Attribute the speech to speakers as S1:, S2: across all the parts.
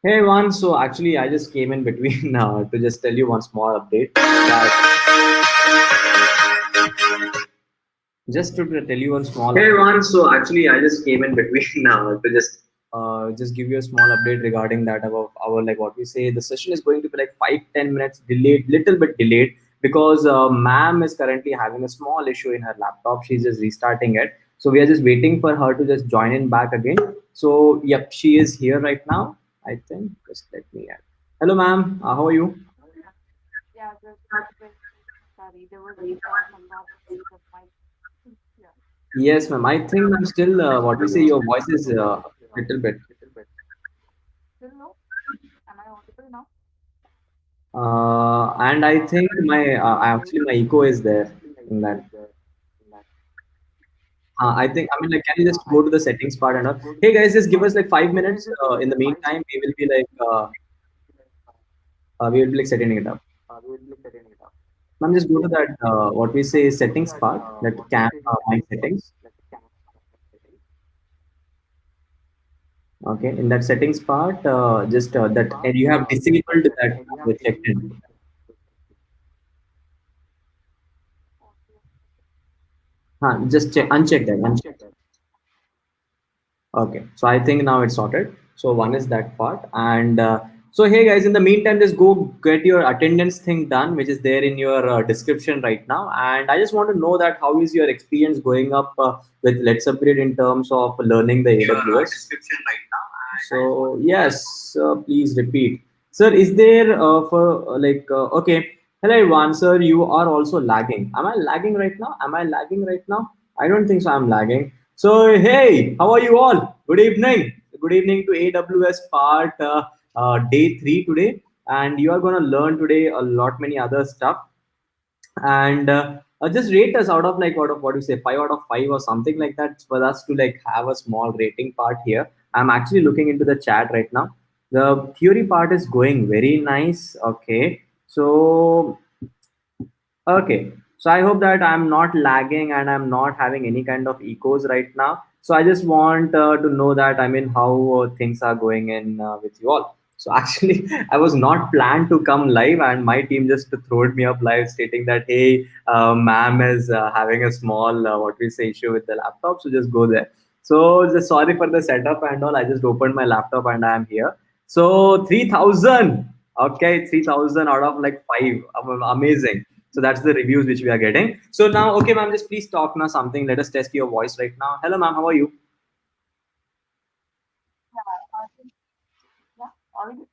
S1: Hey everyone, so actually I just came in between to just tell you one small update. Just to tell you one small. Hey everyone, so actually I just came in between to just give you a small update regarding that about our like what we say. The session is going to be like 5-10 minutes delayed, little bit delayed because ma'am is currently having a small issue in her laptop. She's just restarting it, so we are just waiting for her to just join in back again. So yep, she is here right now. I think just let me add. Hello, ma'am. How are you?
S2: Yeah, just bit sorry. There was some problem with my yeah.
S1: Yes, ma'am. I think I'm still what we say. Your voice is little bit.
S2: Still no? Am I audible now?
S1: And I think my actually my echo is there in that. I think I mean like can you just go to the settings part and all? Hey guys, just give us like 5 minutes. In the meantime, we will be like setting it up. Ma'am, just go to that what we say settings part that cam mic settings. Okay, in that settings part, just that and you have disabled that with checked in. Just check uncheck that. Uncheck. Okay, so I think now it's sorted. So one is that part, and so hey guys, in the meantime, just go get your attendance thing done, which is there in your description right now. And I just want to know that how is your experience going up with Let's Upgrade in terms of learning the AWS? Description right now. So yes, please repeat, sir. Is there for okay? Hello everyone, sir. You are also lagging. Am I lagging right now? Am I lagging right now? I don't think so. I'm lagging. So hey, how are you all? Good evening. Good evening to AWS part day 3 today, and you are gonna learn today a lot many other stuff. And just rate us out of like out of what you say 5 out of 5 or something like that for us to like have a small rating part here. I'm actually looking into the chat right now. The theory part is going very nice. Okay, so okay, so I hope that I'm not lagging and I'm not having any kind of echoes right now. So I just want to know that I mean how things are going in with you all. So actually, I was not planned to come live, and my team just throwed me up live, stating that hey, ma'am is having a small what we say issue with the laptop, so just go there. So just sorry for the setup and all. I just opened my laptop and I am here. So 3,000. Okay, 3,000 out of like five. Amazing. So that's the reviews which we are getting. So now, okay, ma'am, just please talk now something. Let us test your voice right now. Hello, ma'am. How are you?
S2: Yeah, yeah, audible.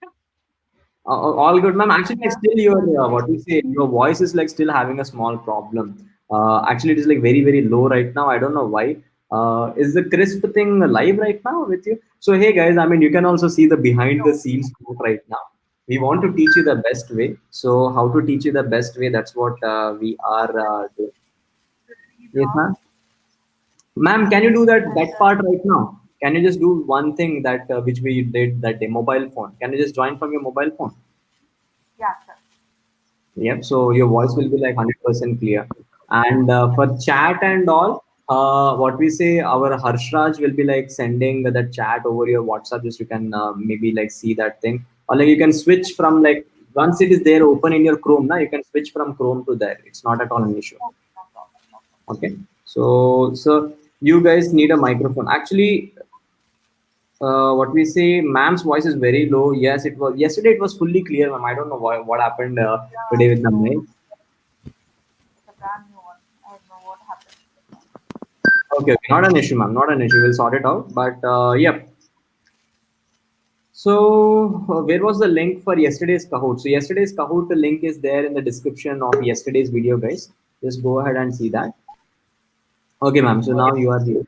S1: All good, ma'am. Actually, like
S2: Yeah.
S1: still your what we say, your voice is like still having a small problem. Actually, it is like very very low right now. I don't know why. Is the crisp thing live right now with you? So hey guys, I mean you can also see the behind the
S2: No.
S1: scenes talk right now. We want to teach you the best way. So how to teach you the best way? That's what we are doing.
S2: Please
S1: Yes,
S2: off
S1: ma'am. Ma'am, can you do that
S2: and
S1: part right now? Can you just do one thing that which we did that day, mobile phone? Can you just join from your mobile phone?
S2: yeah, sir.
S1: Yep. So your voice will be like 100% clear. And for chat and all, what we say, our Harshraj will be like sending the chat over your WhatsApp. Just you can maybe like see that thing, or like you can switch from like once it is there open in your Chrome. Now you can switch from Chrome to there. It's not at all an issue.
S2: Okay, no problem, no problem.
S1: Okay. So you guys need a microphone. Actually, what we say, ma'am's voice is very low. Yes, it was yesterday. It was fully clear, ma'am. I don't know what happened
S2: Yeah,
S1: today with the
S2: so
S1: mic.
S2: it's a brand new one. I don't know what happened.
S1: Okay, okay, not an issue, ma'am. Not an issue. We'll sort it out. But yep. So where was the link for yesterday's Kahoot? So yesterday's Kahoot, the link is there in the description of yesterday's video, guys. Just go ahead and see that. Okay, ma'am. So now you are here.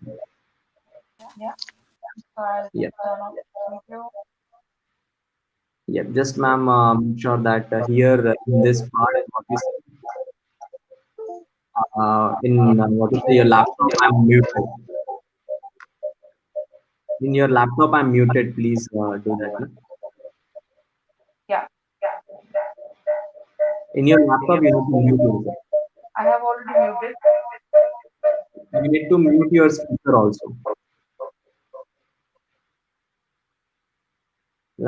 S2: Yeah. So I'll just
S1: Yep.
S2: turn off the video.
S1: Yep. Just, ma'am, make sure that here in this part, what we say, in what is your laptop, I'm muted. In your laptop, I'm muted. Please do that. No?
S2: Yeah.
S1: In your laptop, you have to mute yourself.
S2: I have already muted.
S1: You need to mute your speaker also.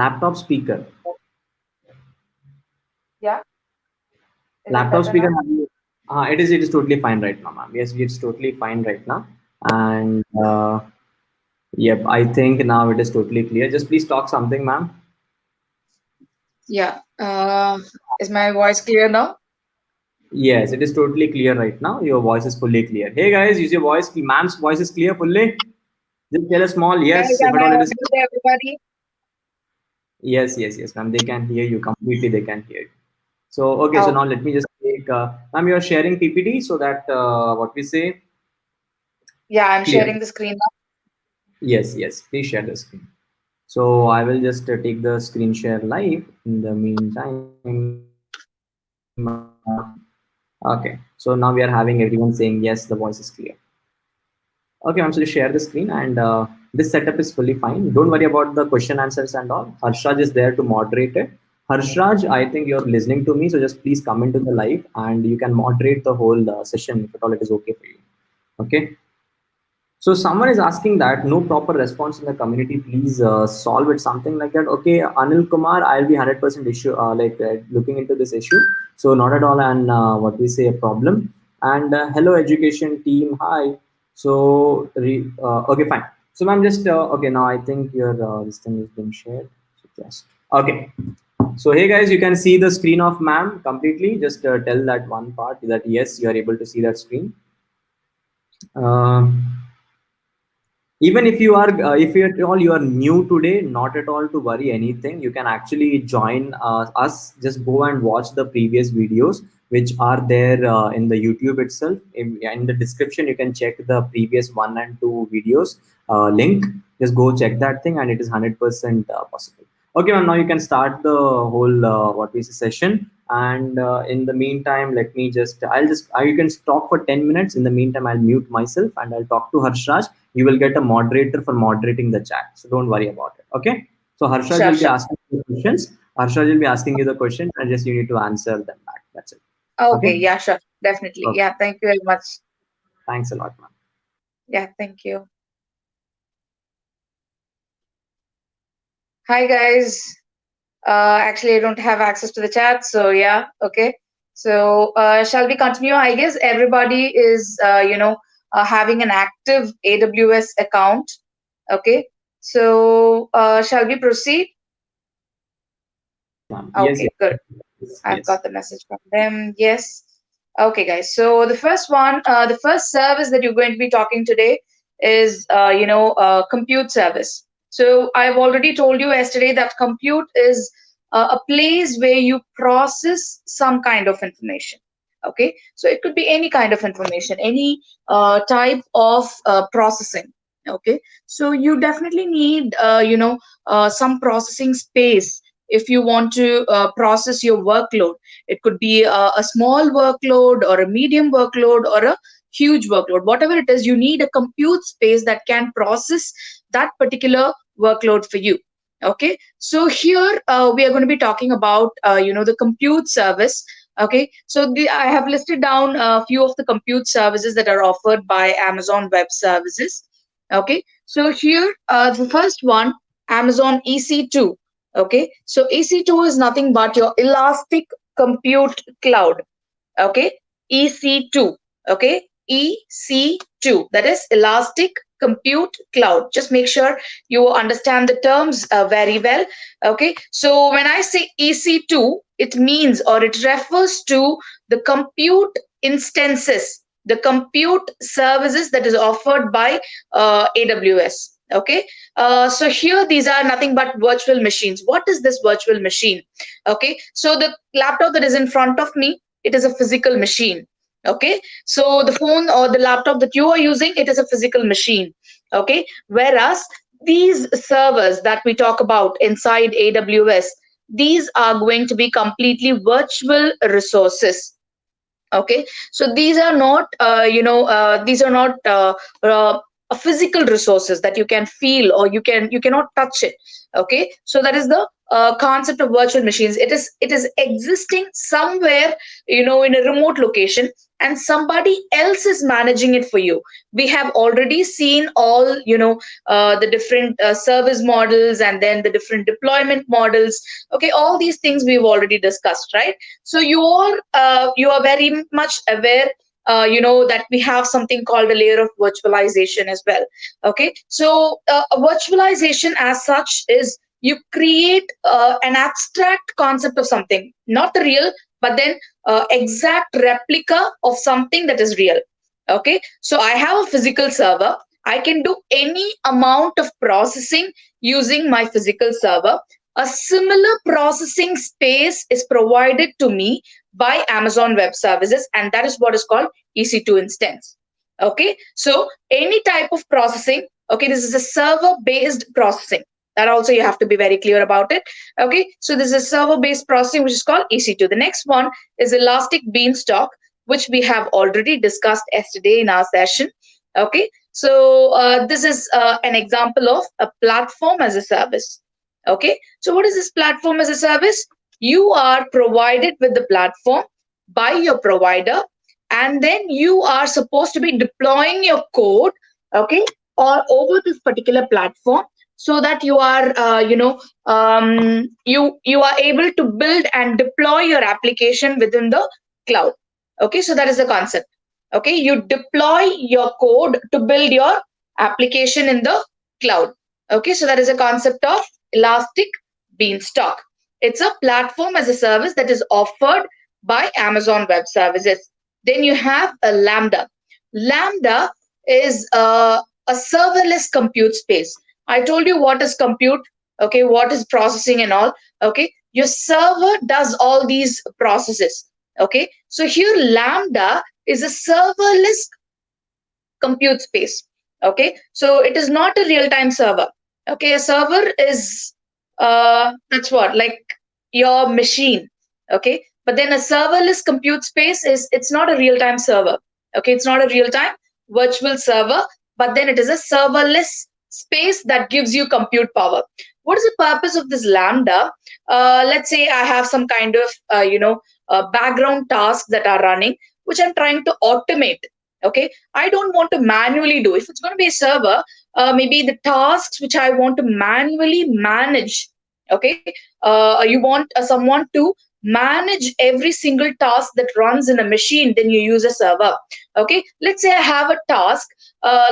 S1: Laptop speaker.
S2: Yeah. Is it
S1: Laptop
S2: better
S1: speaker.
S2: now?
S1: It is totally fine right now, ma'am. Yes, it's totally fine right now. And yep, I think now it is totally clear. Just please talk something, ma'am.
S3: Yeah. Is my voice clear now?
S1: Yes, it is totally clear right now. Your voice is fully clear. Hey guys, is your voice, ma'am's voice is clear fully? Just tell a small
S3: Guys,
S1: yes if
S3: am
S1: at
S3: I
S1: all it is.
S3: audible to everybody?
S1: Yes, ma'am. They can hear you completely. They can hear you. So okay, so now
S3: Okay.
S1: let me just take. Ma'am, you are sharing PPT so that what we say
S3: Yeah, I'm
S1: clear.
S3: sharing the screen
S1: Yes. Please share the screen. So I will just take the screen share live. In the meantime, okay. So now we are having everyone saying yes, the voice is clear. Okay, ma'am. So just share the screen, and this setup is fully fine. Don't worry about the question answers and all. Harshraj is there to moderate it. Harshraj, I think you're listening to me, so just please come into the live and you can moderate the whole session if at all it is okay for you. Okay. So someone is asking that no proper response in the community. Please solve it something like that. Okay, Anil Kumar, I'll be 100% issue looking into this issue. So not at all, and what we say a problem. And hello, education team. Hi. So okay, fine. So ma'am, just okay. Now I think your this thing has been shared. So just okay. So hey guys, you can see the screen of ma'am completely. Just tell that one part that yes, you are able to see that screen. Uh, Even if you are if you at all you are new today, not at all to worry anything. You can actually join us. Just go and watch the previous videos which are there in the YouTube itself. In the description you can check the previous 1 and 2 videos link. Just go check that thing and it is 100% possible. Okay, ma'am, now you can start the whole what we say session. And in the meantime, let me just you can stop for 10 minutes. In the meantime, I'll mute myself and I'll talk to Harshraj. You will get a moderator for moderating the chat, so don't worry about it. Okay, so
S3: up.
S1: Harshraj
S3: Sure,
S1: will be
S3: sure.
S1: asking you the questions. Harshraj will be asking you the questions and just you need to answer them back. That's it.
S3: Okay,
S1: Okay,
S3: yeah, sure. Definitely.
S1: okay.
S3: Yeah, thank you very much.
S1: Thanks a lot, man.
S3: Yeah, thank you. Hi, guys. Actually, I don't have access to the chat, so yeah, okay. So, shall we continue? I guess everybody is, having an active AWS account. Okay. So, shall we proceed?
S1: Yes, ma'am. Yes,
S3: Okay, good. I've
S1: yes.
S3: got the message from them. Yes. Okay, guys. So the first service that you're going to be talking today is, compute service. So I've already told you yesterday that compute is a place where you process some kind of information. Okay. So it could be any kind of information, any type of processing. Okay. So you definitely need, some processing space if you want to process your workload. It could be a small workload or a medium workload or a huge workload. Whatever it is, you need a compute space that can process that particular workload for you. Okay, so here we are going to be talking about the compute service. Okay, so I have listed down a few of the compute services that are offered by Amazon Web Services. Okay, so here the first one, Amazon EC2. Okay, so EC2 is nothing but your Elastic Compute Cloud. Okay, EC2. Okay, EC2, that is Elastic Compute Cloud. Just make sure you understand the terms very well. Okay, so when I say EC2, it means, or it refers to the compute instances, the compute services that is offered by AWS. Okay, so here these are nothing but virtual machines. What is this virtual machine? Okay, so the laptop that is in front of me, it is a physical machine. Okay, so the phone or the laptop that you are using, it is a physical machine. Okay, whereas these servers that we talk about inside AWS, these are going to be completely virtual resources. Okay, so these are not these are not a physical resources that you can feel, or you cannot touch it. Okay, so that is the concept of virtual machines. It is existing somewhere, in a remote location, and somebody else is managing it for you. We have already seen all, the different service models, and then the different deployment models. Okay, all these things we've already discussed, right? So you are very much aware, that we have something called a layer of virtualization as well. Okay, so a virtualization as such is you create an abstract concept of something, not the real, but then exact replica of something that is real. Okay, so I have a physical server. I can do any amount of processing using my physical server. A similar processing space is provided to me by Amazon Web Services, and that is what is called EC2 instance. Okay, so any type of processing, okay, this is a server based processing. That also you have to be very clear about it. Okay, so this is server based processing, which is called EC2. The next one is Elastic Beanstalk, which we have already discussed yesterday in our session. Okay, so this is an example of a platform as a service. Okay, so what is this platform as a service? You are provided with the platform by your provider, and then you are supposed to be deploying your code, okay, or over this particular platform, so that you are you are able to build and deploy your application within the cloud. Okay, so that is the concept. Okay, you deploy your code to build your application in the cloud. Okay, so that is a concept of Elastic Beanstalk. It's a platform as a service that is offered by Amazon Web Services. Then you have a Lambda. Lambda is a serverless compute space. I told you what is compute, okay, what is processing and all. Okay, your server does all these processes. Okay, so here Lambda is a serverless compute space. Okay, so it is not a real-time server. Okay, a server is that's what, like your machine. Okay, but then a serverless compute space is, it's not a real-time server. Okay, it's not a real-time virtual server, but then it is a serverless space that gives you compute power. What is the purpose of this Lambda? Let's say I have some kind of background tasks that are running, which I'm trying to automate. Okay, I don't want to manually do. If it's going to be a server, maybe the tasks which I want to manually manage. Okay, you want someone to manage every single task that runs in a machine, then you use a server. Okay, let's say I have a task there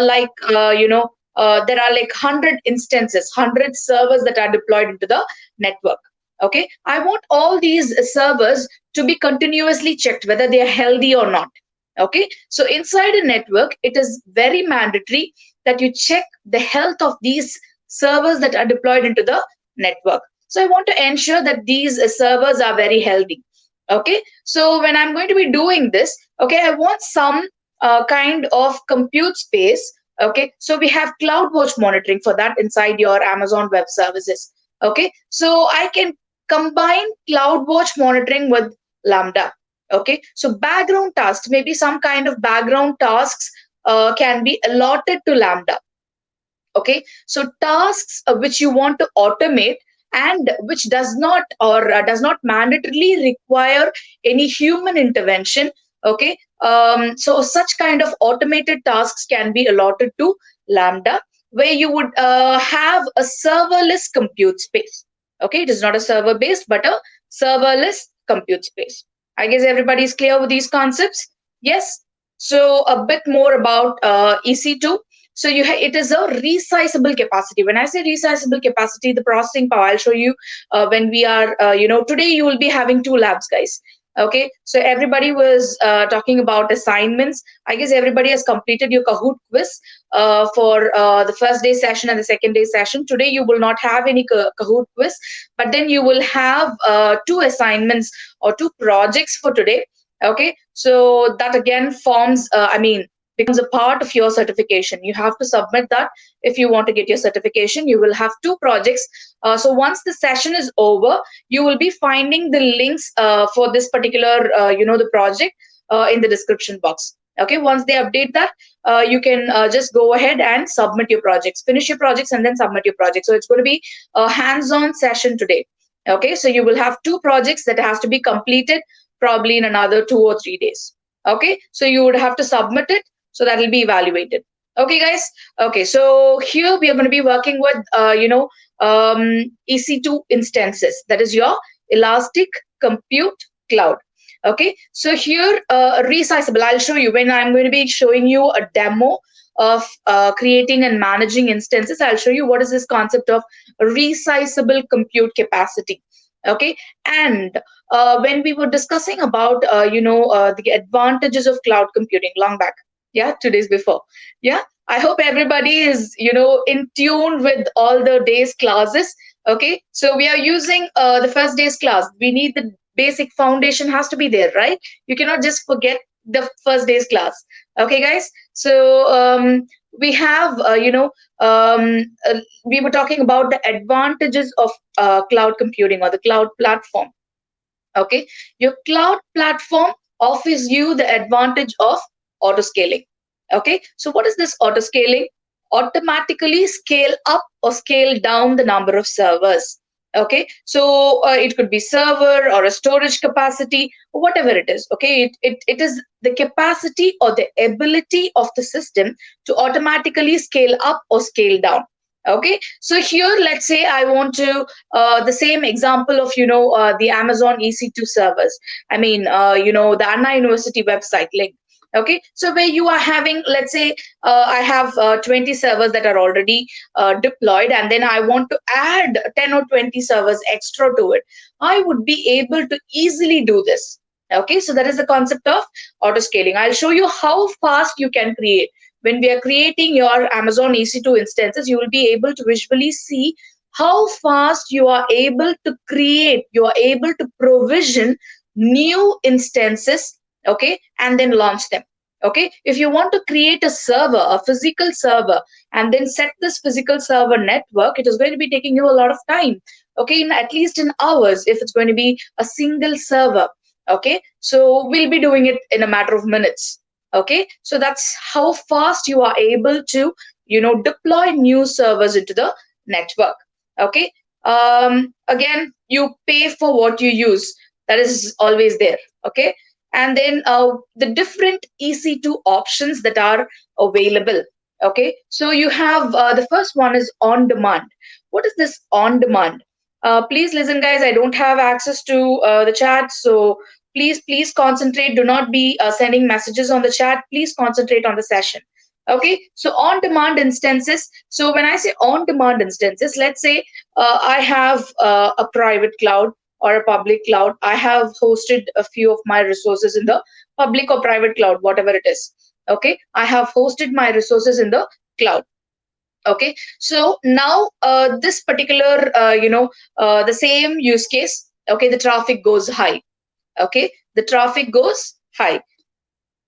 S3: are like 100 instances, 100 servers that are deployed into the network. Okay, I want all these servers to be continuously checked whether they are healthy or not. Okay, so inside a network, it is very mandatory that you check the health of these servers that are deployed into the network. So I want to ensure that these servers are very healthy. Okay, so when I'm going to be doing this, okay, I want some kind of compute space. Okay, so we have CloudWatch monitoring for that inside your Amazon Web Services. Okay, so I can combine CloudWatch monitoring with Lambda. Okay, so background tasks, maybe some kind of background tasks can be allotted to Lambda. Okay, so tasks which you want to automate and which does not does not mandatorily require any human intervention. Okay, so such kind of automated tasks can be allotted to Lambda, where you would have a serverless compute space. Okay, it is not a server based, but a serverless compute space. I guess everybody is clear with these concepts. Yes, so a bit more about EC2. So it is a resizable capacity. When I say resizable capacity, the processing power, I'll show you when we are, today you will be having 2 labs, guys. Okay, so everybody was talking about assignments. I guess everybody has completed your Kahoot quiz for the first day session and the second day session. Today you will not have any Kahoot quiz, but then you will have 2 assignments or 2 projects for today. Okay, so that again forms, becomes a part of your certification. You have to submit that if you want to get your certification. You will have 2 projects. So once the session is over, you will be finding the links for this particular, the project in the description box. Okay, once they update that, you can just go ahead and submit your projects, finish your projects, and then submit your projects. So it's going to be a hands-on session today. Okay, so you will have 2 projects that has to be completed probably in another 2 or 3 days. Okay, so you would have to submit it, so that will be evaluated. Okay, guys. Okay, so here we are going to be working with EC2 instances, that is your elastic compute cloud. Okay, so here resizable, I'll show you when I'm going to be showing you a demo of creating and managing instances. I'll show you what is this concept of resizable compute capacity. Okay, and when we were discussing about the advantages of cloud computing long back, yeah, 2 days before, yeah, I hope everybody is in tune with all the day's classes. Okay, so we are using the first day's class. We need the basic foundation has to be there, right? You cannot just forget the first day's class. Okay, guys. So we have we were talking about the advantages of cloud computing or the cloud platform. Okay, your cloud platform offers you the advantage of auto scaling. Okay, so what is this auto scaling? Automatically scale up or scale down the number of servers. Okay, so it could be server or a storage capacity, whatever it is. Okay, it is the capacity or the ability of the system to automatically scale up or scale down. Okay, so here let's say I want to the same example of the Amazon EC2 servers. I mean the Anna University website link. Okay, so where you are having, let's say I have 20 servers that are already deployed, and then I want to add 10 or 20 servers extra to it. I would be able to easily do this. Okay, so that is the concept of auto scaling. I'll show you how fast you can create. When we are creating your Amazon EC2 instances, you will be able to visually see how fast you are able to create, you are able to provision new instances, okay, and then launch them. Okay, if you want to create a server, a physical server, and then set this physical server network, it is going to be taking you a lot of time. Okay, at least in hours if it's going to be a single server. Okay, so we'll be doing it in a matter of minutes. Okay, so that's how fast you are able to deploy new servers into the network. Okay, again, you pay for what you use. That is always there. Okay, and then the different EC2 options that are available. Okay, so you have the first one is on demand. What is this on demand? Please listen, guys. I don't have access to the chat, so please concentrate. Do not be sending messages on the chat. Please concentrate on the session. Okay, so on demand instances. So when I say on demand instances, let's say I have a private cloud or a public cloud. I have hosted a few of my resources in the public or private cloud, whatever it is. Okay, I have hosted my resources in the cloud. Okay, so now this particular the same use case. Okay, the traffic goes high. Okay, the traffic goes high.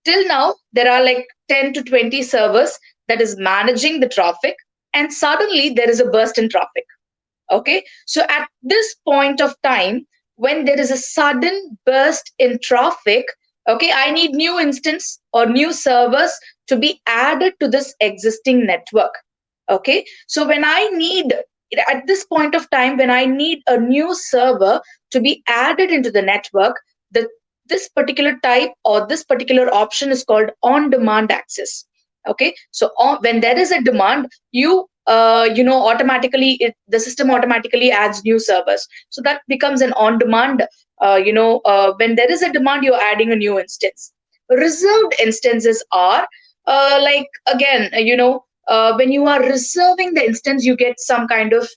S3: Till now there are like 10 to 20 servers that is managing the traffic, and suddenly there is a burst in traffic. Okay, so at this point of time, when there is a sudden burst in traffic, okay, I need new instance or new servers to be added to this existing network. Okay, so when I need, at this point of time, when I need a new server to be added into the network, this particular type or this particular option is called on demand access. Okay, so when there is a demand, you automatically the system automatically adds new servers. So that becomes an on demand. When there is a demand, you're adding a new instance. Reserved instances are like, again, when you are reserving the instance, you get some kind of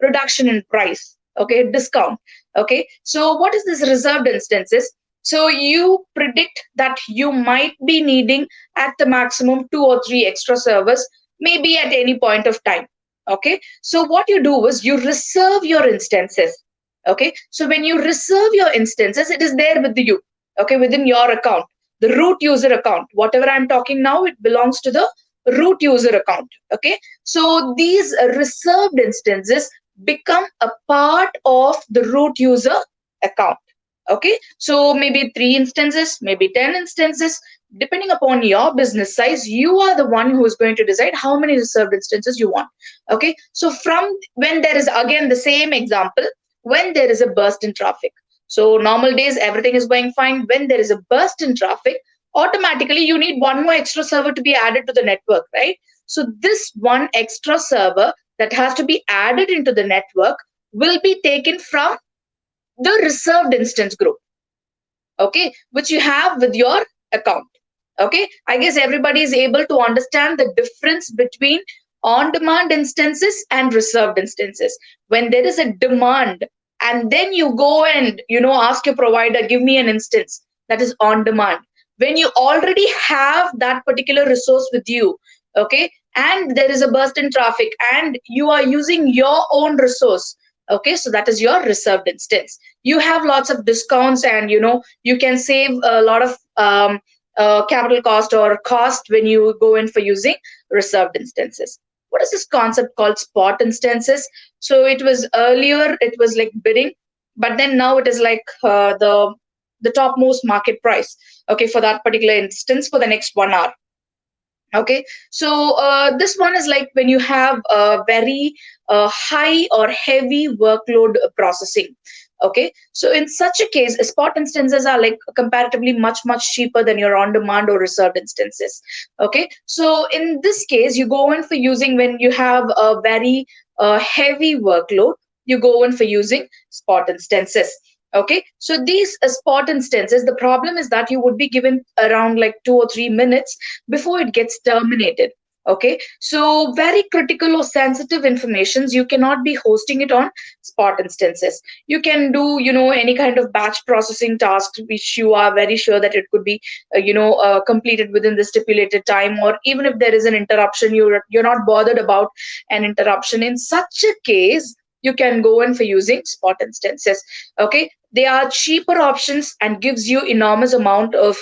S3: reduction in price. Okay, discount. Okay, so what is this reserved instances? So you predict that you might be needing at the maximum 2 or 3 extra servers, maybe at any point of time. Okay, so what you do is you reserve your instances. Okay, so when you reserve your instances, it is there with you. Okay, within your account, the root user account, whatever I'm talking now, it belongs to the root user account. Okay, so these reserved instances become a part of the root user account. Okay, so maybe 3 instances, maybe 10 instances, depending upon your business size. You are the one who is going to decide how many reserved instances you want. Okay, so from when there is, again, the same example, when there is a burst in traffic. So normal days, everything is going fine. When there is a burst in traffic, automatically you need one more extra server to be added to the network, right? So this one extra server that has to be added into the network will be taken from the reserved instance group, okay, which you have with your account. Okay, I guess everybody is able to understand the difference between on demand instances and reserved instances. When there is a demand and then you go and ask your provider, give me an instance, that is on demand. When you already have that particular resource with you, okay, and there is a burst in traffic and you are using your own resource, okay, so that is your reserved instance. You have lots of discounts, and you can save a lot of capital cost or cost when you go in for using reserved instances. What is this concept called spot instances? So it was earlier, it was like bidding, but then now it is like the topmost market price, okay, for that particular instance for the next 1 hour. Okay, so this one is like when you have a very high or heavy workload processing. Okay, so in such a case, spot instances are like comparatively much cheaper than your on demand or reserved instances. Okay, so in this case, you go in for using, when you have a very heavy workload, you go in for using spot instances. Okay, so these spot instances, the problem is that you would be given around like 2 or 3 minutes before it gets terminated. Okay, so very critical or sensitive informations, you cannot be hosting it on spot instances. You can do any kind of batch processing tasks which you are very sure that it could be completed within the stipulated time, or even if there is an interruption, you're not bothered about an interruption. In such a case, you can go in for using spot instances. Okay, they are cheaper options and gives you enormous amount of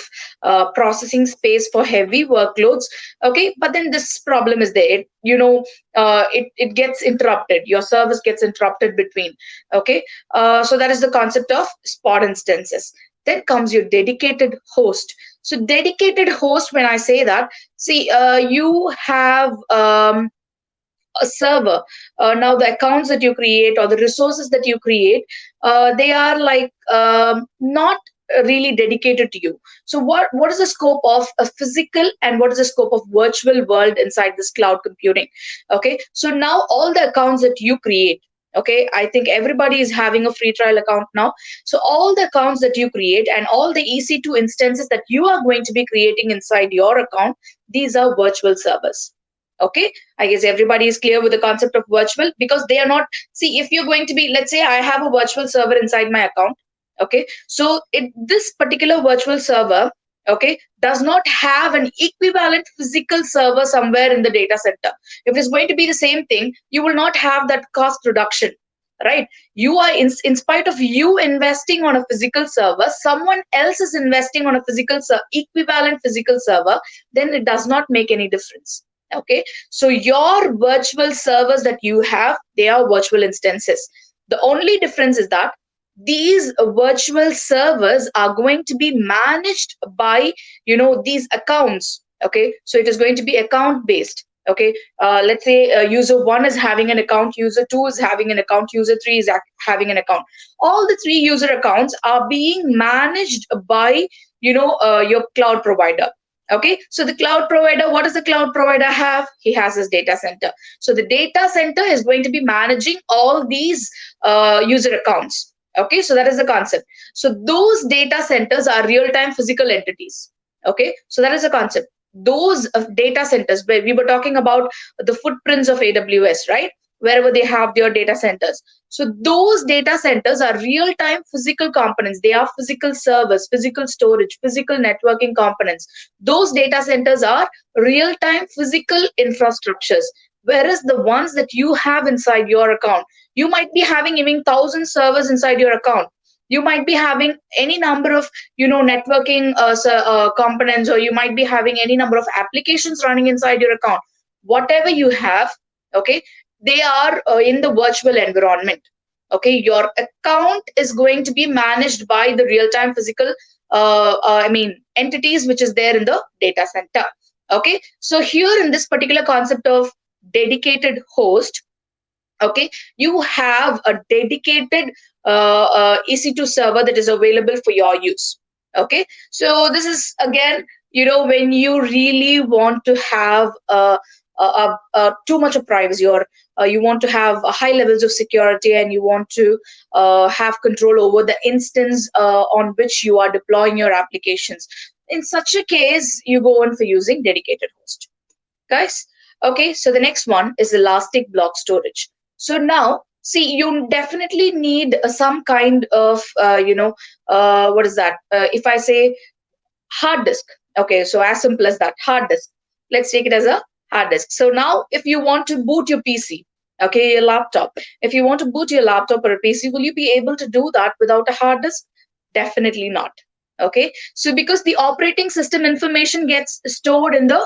S3: processing space for heavy workloads. Okay, but then this problem is there. It gets interrupted. Your service gets interrupted between. Okay, so that is the concept of spot instances. Then comes your dedicated host. So dedicated host, when I say that, see, you have a server. Now the accounts that you create or the resources that you create, they are like not really dedicated to you. So what is the scope of a physical and what is the scope of virtual world inside this cloud computing? Okay, so now all the accounts that you create, okay, I think everybody is having a free trial account now. So all the accounts that you create and all the EC2 instances that you are going to be creating inside your account, these are virtual servers. Okay, I guess everybody is clear with the concept of virtual, because they are not, see, if you're going to be, let's say I have a virtual server inside my account. Okay, so this particular virtual server, okay, does not have an equivalent physical server somewhere in the data center. If it's going to be the same thing, you will not have that cost reduction, right? You are in spite of you investing on a physical server, someone else is investing on a equivalent physical server, then it does not make any difference. Okay, so your virtual servers that you have, they are virtual instances. The only difference is that these virtual servers are going to be managed by these accounts. Okay, so it is going to be account based. Okay, let's say user 1 is having an account, user 2 is having an account, user 3 is having an account. All the 3 user accounts are being managed by your cloud provider. Okay, so the cloud provider, what does the cloud provider have? He has his data center. So the data center is going to be managing all these user accounts. Okay, so that is the concept. So those data centers are real-time physical entities. Okay, so that is the concept. Those data centers, where we were talking about the footprints of AWS, right? Wherever they have their data centers. So those data centers are real-time physical components. They are physical servers, physical storage, physical networking components. Those data centers are real-time physical infrastructures. Whereas the ones that you have inside your account, you might be having even 1,000 servers inside your account. You might be having any number of networking components, or you might be having any number of applications running inside your account. Whatever you have, okay, they are in the virtual environment. Okay, your account is going to be managed by the real-time physical entities which is there in the data center. Okay, so here in this particular concept of dedicated host, okay, you have a dedicated EC2 server that is available for your use. Okay, so this is again, when you really want to have too much of privacy, or you want to have high levels of security, and you want to have control over the instance on which you are deploying your applications. In such a case, you go on for using dedicated host, guys. Okay, so the next one is elastic block storage. So now, see, you definitely need some kind of what is that, if I say hard disk. Okay, so as simple as that, hard disk. Let's take it as a hard disk. So now if you want to boot your PC, okay, your laptop, if you want to boot your laptop or a PC, will you be able to do that without a hard disk? Definitely not. Okay, so because the operating system information gets stored in the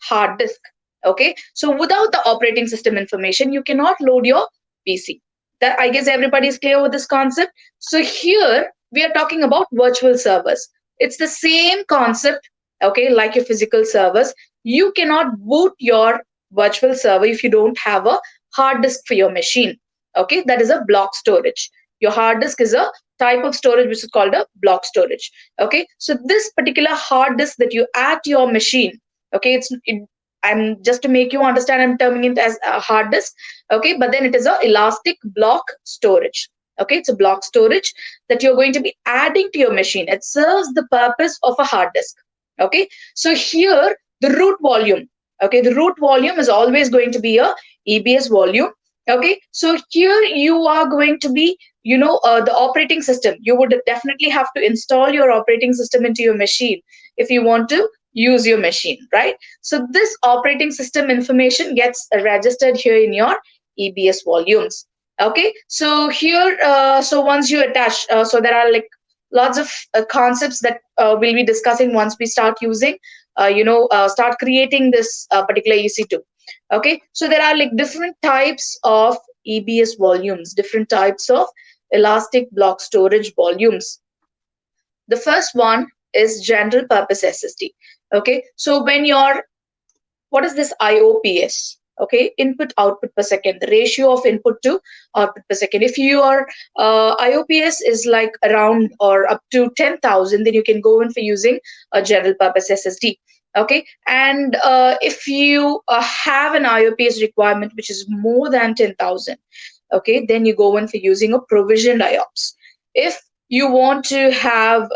S3: hard disk. Okay, so without the operating system information, you cannot load your PC. That, I guess everybody is clear with this concept. So here we are talking about virtual servers. It's the same concept, okay, like your physical servers. You cannot boot your virtual server if you don't have a hard disk for your machine. Okay, that is a block storage. Your hard disk is a type of storage which is called a block storage. Okay, so this particular hard disk that you add to your machine, okay, I'm just to make you understand, I'm terming it as a hard disk. Okay, but then it is a elastic block storage. Okay, it's a block storage that you're going to be adding to your machine. It serves the purpose of a hard disk. Okay, so here the root volume, okay, the root volume is always going to be a EBS volume. Okay, so here you are going to be, the operating system. You would definitely have to install your operating system into your machine if you want to use your machine, right? So this operating system information gets registered here in your EBS volumes. Okay, so here, so once you attach, so there are like lots of concepts that we'll be discussing once we start using, start creating this particular EC2. Okay, so there are like different types of EBS volumes, different types of elastic block storage volumes. The first one is general purpose SSD. Okay, so when you're, what is this IOPS? Okay, input output per second, the ratio of input to output per second. If your IOPS is like around or up to 10,000, then you can go in for using a general purpose SSD. Okay, and if you have an IOPS requirement which is more than 10,000, okay, then you go in for using a provisioned IOPS. If you want to have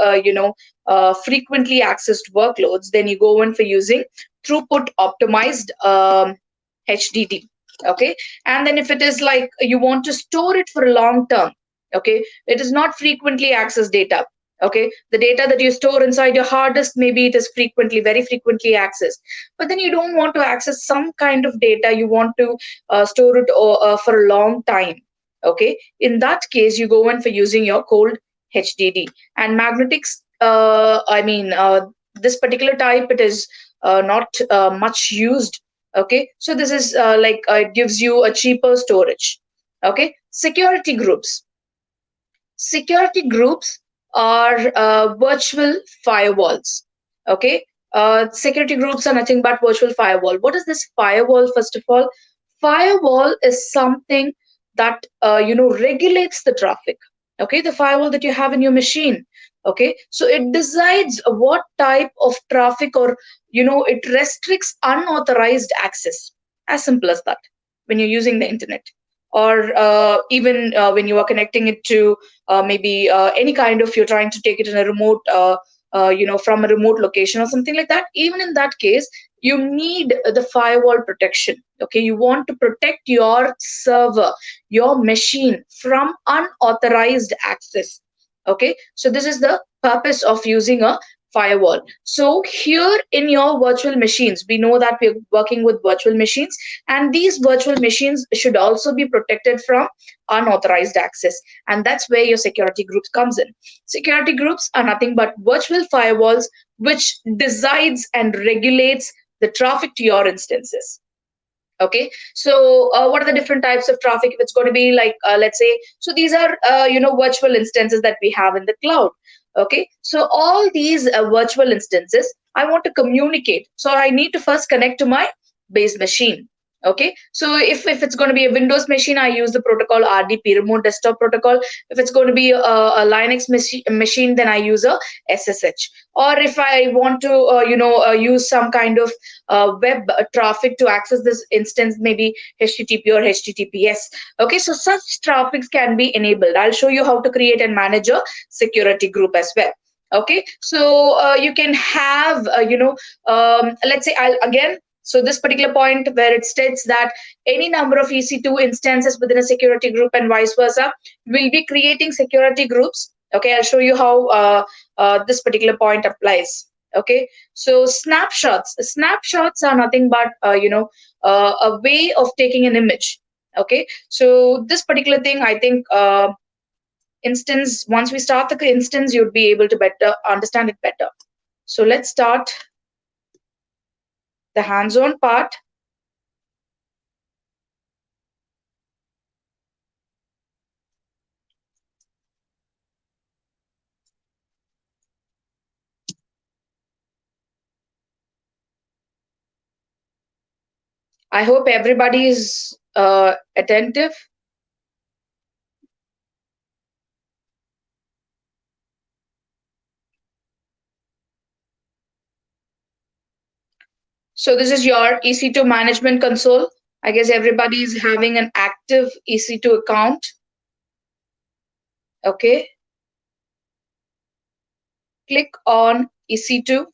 S3: frequently accessed workloads, then you go in for using throughput optimized HDD. Okay, and then if it is like you want to store it for a long term, okay, it is not frequently accessed data. Okay, the data that you store inside your hard disk, maybe it is very frequently accessed, but then you don't want to access some kind of data, you want to store it for a long time. Okay, in that case, you go in for using your cold HDD. And magnetics, this particular type, it is not much used. Okay, so this is it gives you a cheaper storage. Okay, security groups. Security groups are virtual firewalls. Okay, security groups are nothing but virtual firewall. What is this firewall? First of all, firewall is something that regulates the traffic. Okay, the firewall that you have in your machine. Okay, so it decides what type of traffic, or it restricts unauthorized access. As simple as that. When you're using the internet, or even when you are connecting it to maybe any kind of, you're trying to take it in a remote from a remote location or something like that, even in that case you need the firewall protection. Okay, you want to protect your server, your machine, from unauthorized access. Okay, so this is the purpose of using a firewall. So here in your virtual machines, we know that we're working with virtual machines, and these virtual machines should also be protected from unauthorized access, and that's where your security groups comes in. Security groups are nothing but virtual firewalls which decides and regulates the traffic to your instances. Okay, so what are the different types of traffic? If it's going to be like, let's say, so these are virtual instances that we have in the cloud. Okay, so all these virtual instances I want to communicate, so I need to first connect to my base machine. Okay, so if it's going to be a Windows machine, I use the protocol RDP, remote desktop protocol. If it's going to be a Linux machine, then I use a SSH. Or if I want to use some kind of web traffic to access this instance, maybe HTTP or HTTPS. Okay, so such traffics can be enabled. I'll show you how to create and manage a security group as well. Okay, so you can have, let's say, I'll again. So this particular point where it states that any number of EC2 instances within a security group and vice versa will be creating security groups. Okay, I'll show you how this particular point applies. Okay, so snapshots are nothing but a way of taking an image. Okay, so this particular thing, I think, instance, once we start the instance, you'd be able to better understand it better. So let's start the hands-on part. I hope everybody is attentive. So this is your EC2 management console. I guess everybody is having an active EC2 account. Okay. Click on EC2.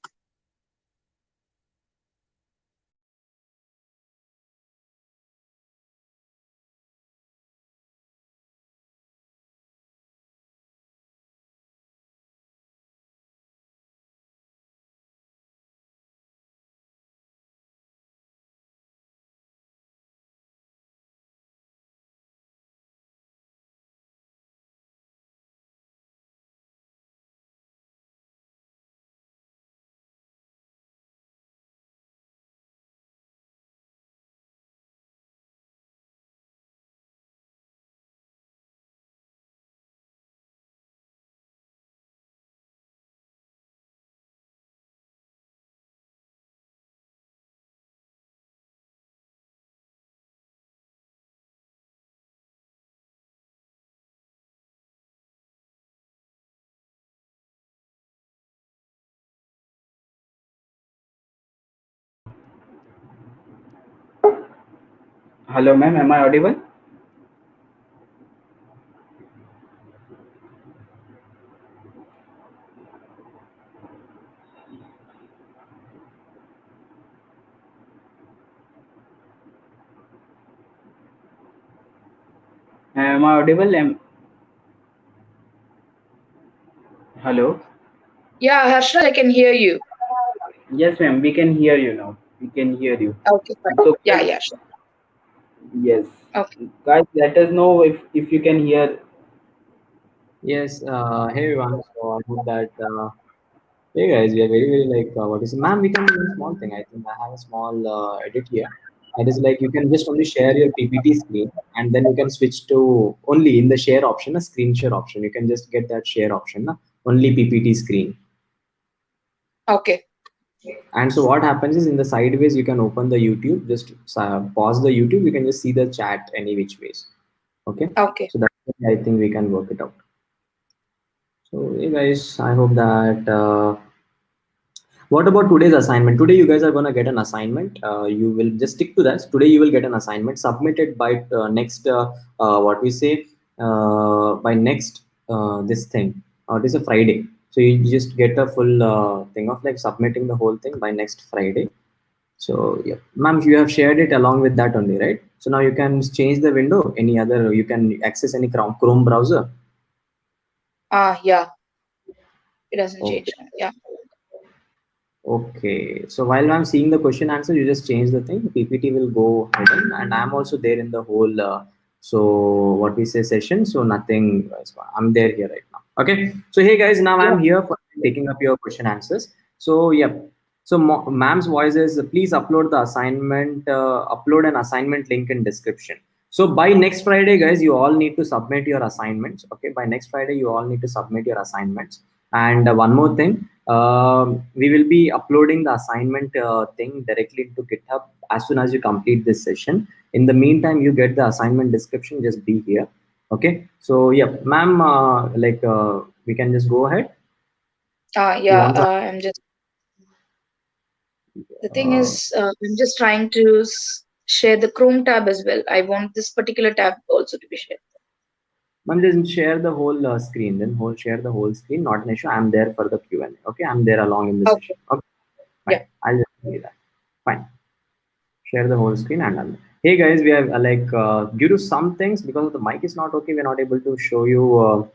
S4: Hello, ma'am. Am I audible? Am I audible? Hello.
S3: Yeah, Harshal, I can hear you.
S4: Yes, ma'am. We can hear you now. We can hear you.
S3: Okay, fine.
S4: So,
S3: Yeah,
S4: guys,
S3: yeah, sure.
S4: yes,
S3: Okay.
S4: guys, let us know if you can hear.
S1: Yes. Hey everyone. So I hope that hey guys, we are very very like what is it? Ma'am, we can do one small thing. I think I have a small edit here. That is like you can just only share your PPT screen and then you can switch to only in the share option, a screen share option. You can just get that share option, na? Only PPT screen.
S3: Okay.
S1: And so what happens is in the sideways you can open the YouTube, just pause the YouTube. You can just see the chat any which ways. Okay.
S3: Okay.
S1: So that's I think we can work it out. So hey guys, I hope that. What about today's assignment? Today you guys are gonna get an assignment. You will just stick to that. Today you will get an assignment submitted by next what we say by next this thing. It is a Friday. So you just get a full thing of like submitting the whole thing by next Friday. So yeah, ma'am, you have shared it along with that only, right? So now you can change the window. Any other you can access any Chrome browser.
S3: Yeah, it doesn't
S1: Okay.
S3: change. Yeah.
S1: Okay, so while I'm seeing the question answer, you just change the thing. PPT will go hidden, and I'm also there in the whole. So what we say session. So nothing. I'm there here right now. Okay. So hey guys, now
S3: Yeah.
S1: I'm here for taking up your question answers. So yeah. So ma'am's voice is, please upload the assignment, upload an assignment link in description. So by next Friday, guys, you all need to submit your assignments. Okay, by next Friday, you all need to submit your assignments. And one more thing, we will be uploading the assignment thing directly into GitHub as soon as you complete this session. In the meantime, you get the assignment description. Just be here. Okay. So yeah, ma'am, we can just go ahead. You
S3: Yeah,
S1: want to?
S3: I'm just, the thing
S1: Uh,
S3: is, I'm just trying to share the Chrome tab as well. I want this particular tab also to be shared.
S1: Ma'am, just share the whole screen. Then share the whole screen. Not an issue. I'm there for the Q&A. Okay, I'm there along in the
S3: Okay.
S1: session. Okay,
S3: Yeah.
S1: fine. I'll just do that. Fine. Share the whole screen and done. Hey guys, we have due to some things, because the mic is not okay, we're not able to show you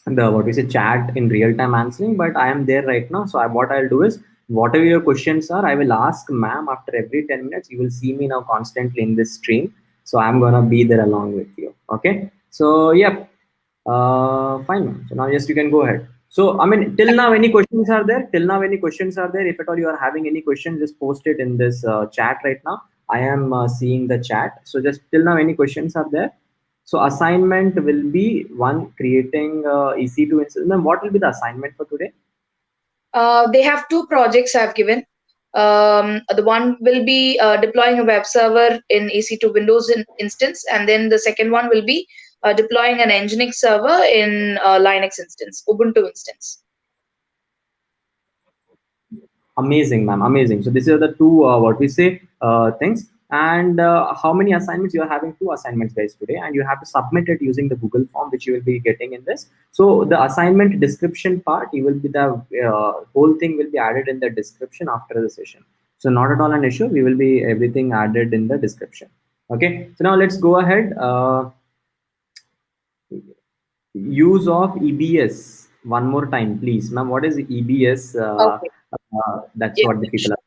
S1: the what we say chat in real time answering, but I am there right now. So what I'll do is, whatever your questions are, I will ask ma'am after every 10 minutes. You will see me now constantly in this stream, so I'm gonna be there along with you. Okay, so yeah, fine ma'am. So now, yes, you can go ahead. So I mean, till now any questions are there? Till now any questions are there? If at all you are having any questions, just post it in this chat right now. I am seeing the chat. So just till now any questions are there? So assignment will be one, creating EC2 instance. Then what will be the assignment for today?
S3: They have two projects I've given. The one will be deploying a web server in EC2 Windows instance, and then the second one will be deploying an Nginx server in Linux instance, Ubuntu instance.
S1: Amazing, ma'am. Amazing. So these are the two what we say things. And how many assignments you are having? Two assignments, guys, today, and you have to submit it using the Google form, which you will be getting in this. So the assignment description part, you will be the whole thing will be added in the description after the session. So not at all an issue. We will be everything added in the description. Okay. So now let's go ahead. Use of EBS one more time, please, ma'am. What is EBS?
S3: Okay.
S1: That's
S3: Yeah.
S1: what the people are.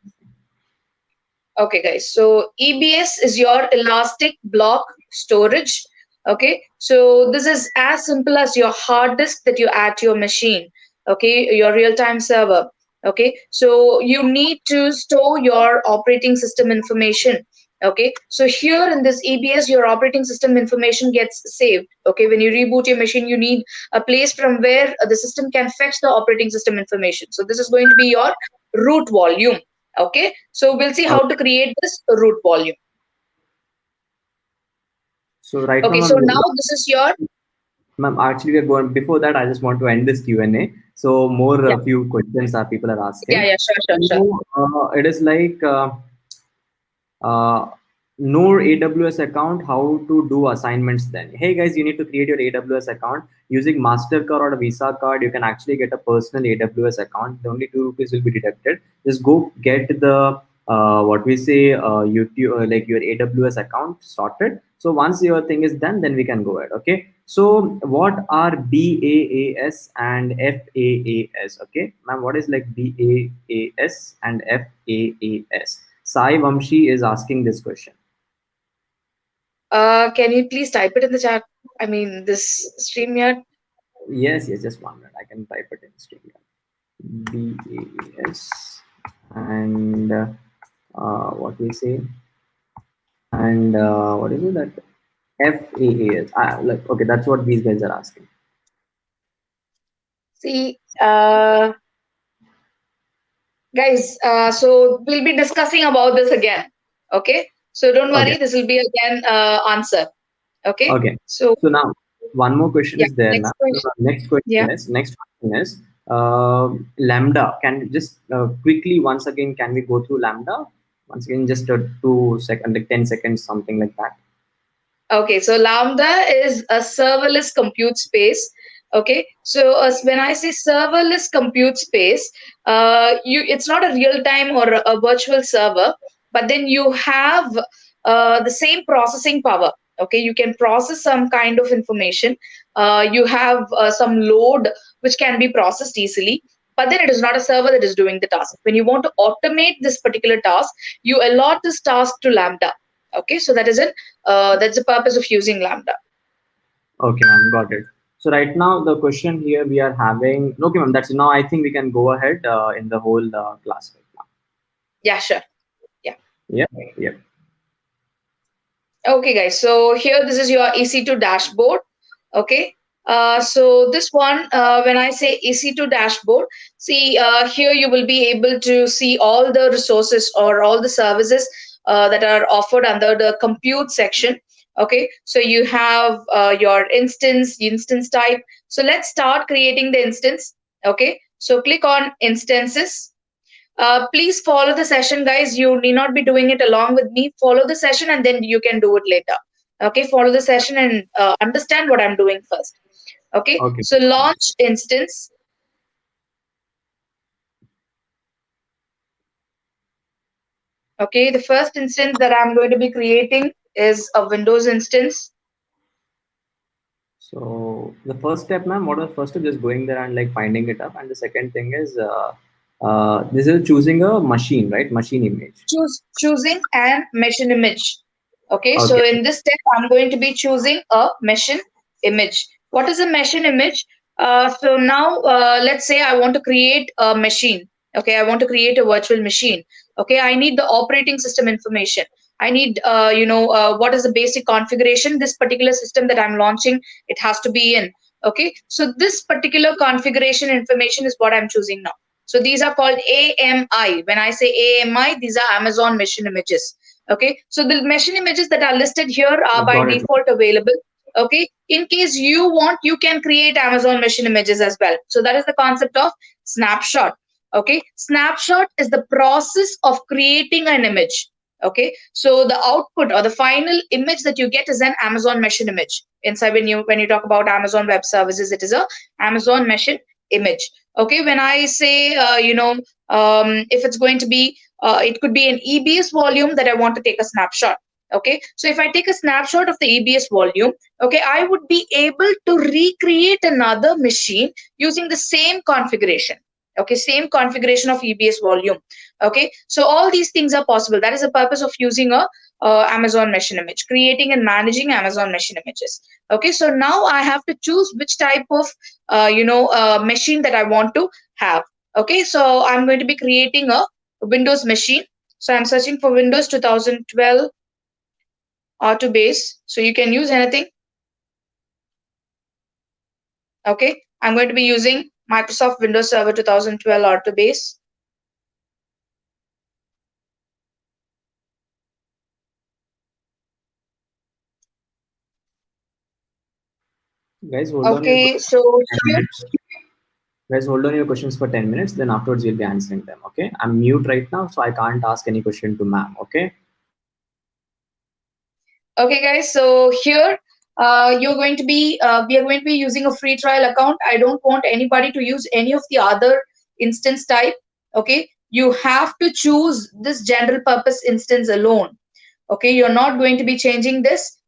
S3: Okay, guys. So EBS is your elastic block storage. Okay. So this is as simple as your hard disk that you add to your machine. Okay. Your real-time server. Okay. So you need to store your operating system information. Okay. So here in this EBS, your operating system information gets saved. Okay. When you reboot your machine, you need a place from where the system can fetch the operating system information. So this is going to be your root volume. Okay, so we'll see how to create this root volume.
S1: So right now,
S3: Okay, so now this is your,
S1: ma'am, actually we're going. Before that, I just want to end this Q&A. So more
S3: yeah,
S1: few questions are people are
S3: yeah,
S1: asking.
S3: yeah, sure, sure, sure.
S1: So it is like. Uh, know AWS account, how to do assignments then. Hey guys, you need to create your AWS account using MasterCard or a Visa card. You can actually get a personal AWS account. The only ₹2 will be deducted. Just go get the what we say YouTube like your AWS account sorted. So once your thing is done, then we can go ahead. Okay. So what are BAAS and FAAS? Okay, ma'am, what is like BAAS and FAAS? Sai Vamshi is asking this question.
S3: Can you please type it in the chat? I mean, this StreamYard.
S1: Yes, yes, just 1 minute. I can type it in StreamYard. BAS and what we say, and what is it that FAAS? Like, okay, that's what these guys are asking.
S3: See, guys, so we'll be discussing about this again. Okay, so don't
S1: Okay,
S3: worry, this will be again answer. Okay,
S1: okay.
S3: so
S1: So now one more question
S3: yeah,
S1: is there,
S3: next
S1: ma'am. So
S3: question.
S1: the
S3: Yeah.
S1: next question is Lambda. Can you just quickly once again can we go through Lambda once again, just 2 seconds, like 10 seconds, something like that.
S3: Okay, so Lambda is a serverless compute space. Okay, so when I say serverless compute space, it's not a real time or a virtual server, but then you have the same processing power. Okay, you can process some kind of information. You have some load which can be processed easily, but then it is not a server that is doing the task. When you want to automate this particular task, you allot this task to Lambda. Okay, so that's the purpose of using Lambda.
S1: Okay, ma'am, got it. So right now the question here we are having. Okay, ma'am, that's now I think we can go ahead in the whole class right now.
S3: Yeah, sure. Yeah.
S1: Yeah. Yeah.
S3: Okay, guys. So here, this is your EC2 dashboard. Okay. So this one, when I say EC2 dashboard, see here you will be able to see all the resources or all the services that are offered under the compute section. Okay. So you have your instance type. So let's start creating the instance. Okay. So click on instances. Please follow the session, guys. You need not be doing it along with me. Follow the session and then you can do it later. Okay, follow the session and understand what I'm doing first. Okay,
S1: Okay.
S3: so launch instance. Okay, the first instance that I'm going to be creating is a Windows instance.
S1: So the first step, ma'am, what was the first step? Just going there and like finding it up, and the second thing is this is choosing a machine, right? Machine image.
S3: Choosing an machine image. Okay, so
S1: Okay.
S3: in this step, I'm going to be choosing a machine image. What is a machine image? So now, let's say I want to create a machine. Okay, I want to create a virtual machine. Okay, I need the operating system information. I need, what is the basic configuration? This particular system that I'm launching, it has to be in. Okay, so this particular configuration information is what I'm choosing now. So these are called AMI. When I say AMI, these are Amazon machine images. Okay, so the machine images that are listed here are by
S1: Got it.
S3: default available. Okay, in case you want, you can create Amazon machine images as well. So that is the concept of snapshot. Okay, snapshot is the process of creating an image. Okay, so the output or the final image that you get is an Amazon machine image. Inside, when you talk about Amazon Web Services, it is a Amazon machine image. Okay, when I say if it's going to be it could be an EBS volume that I want to take a snapshot. Okay, so if I take a snapshot of the EBS volume, okay, I would be able to recreate another machine using the same configuration. Okay, same configuration of EBS volume. Okay, so all these things are possible. That is the purpose of using a Amazon machine image, creating and managing Amazon machine images. Okay, so now I have to choose which type of machine that I want to have. Okay, so I'm going to be creating a Windows machine. So I'm searching for Windows 2012 Autobase. So you can use anything. Okay, I'm going to be using Microsoft Windows Server 2012 Autobase.
S1: Guys, hold on your
S3: Okay, so
S1: 10 minutes. Guys, hold on your questions for 10 minutes. Then afterwards, you'll be answering them. Okay. I'm mute right now, so I can't ask any question to ma'am. Okay.
S3: okay, guys. So here, we are going to be using a free trial account. I don't want anybody to use any of the other instance type. Okay, you have to choose this general purpose instance alone. Okay, you're not going to be changing this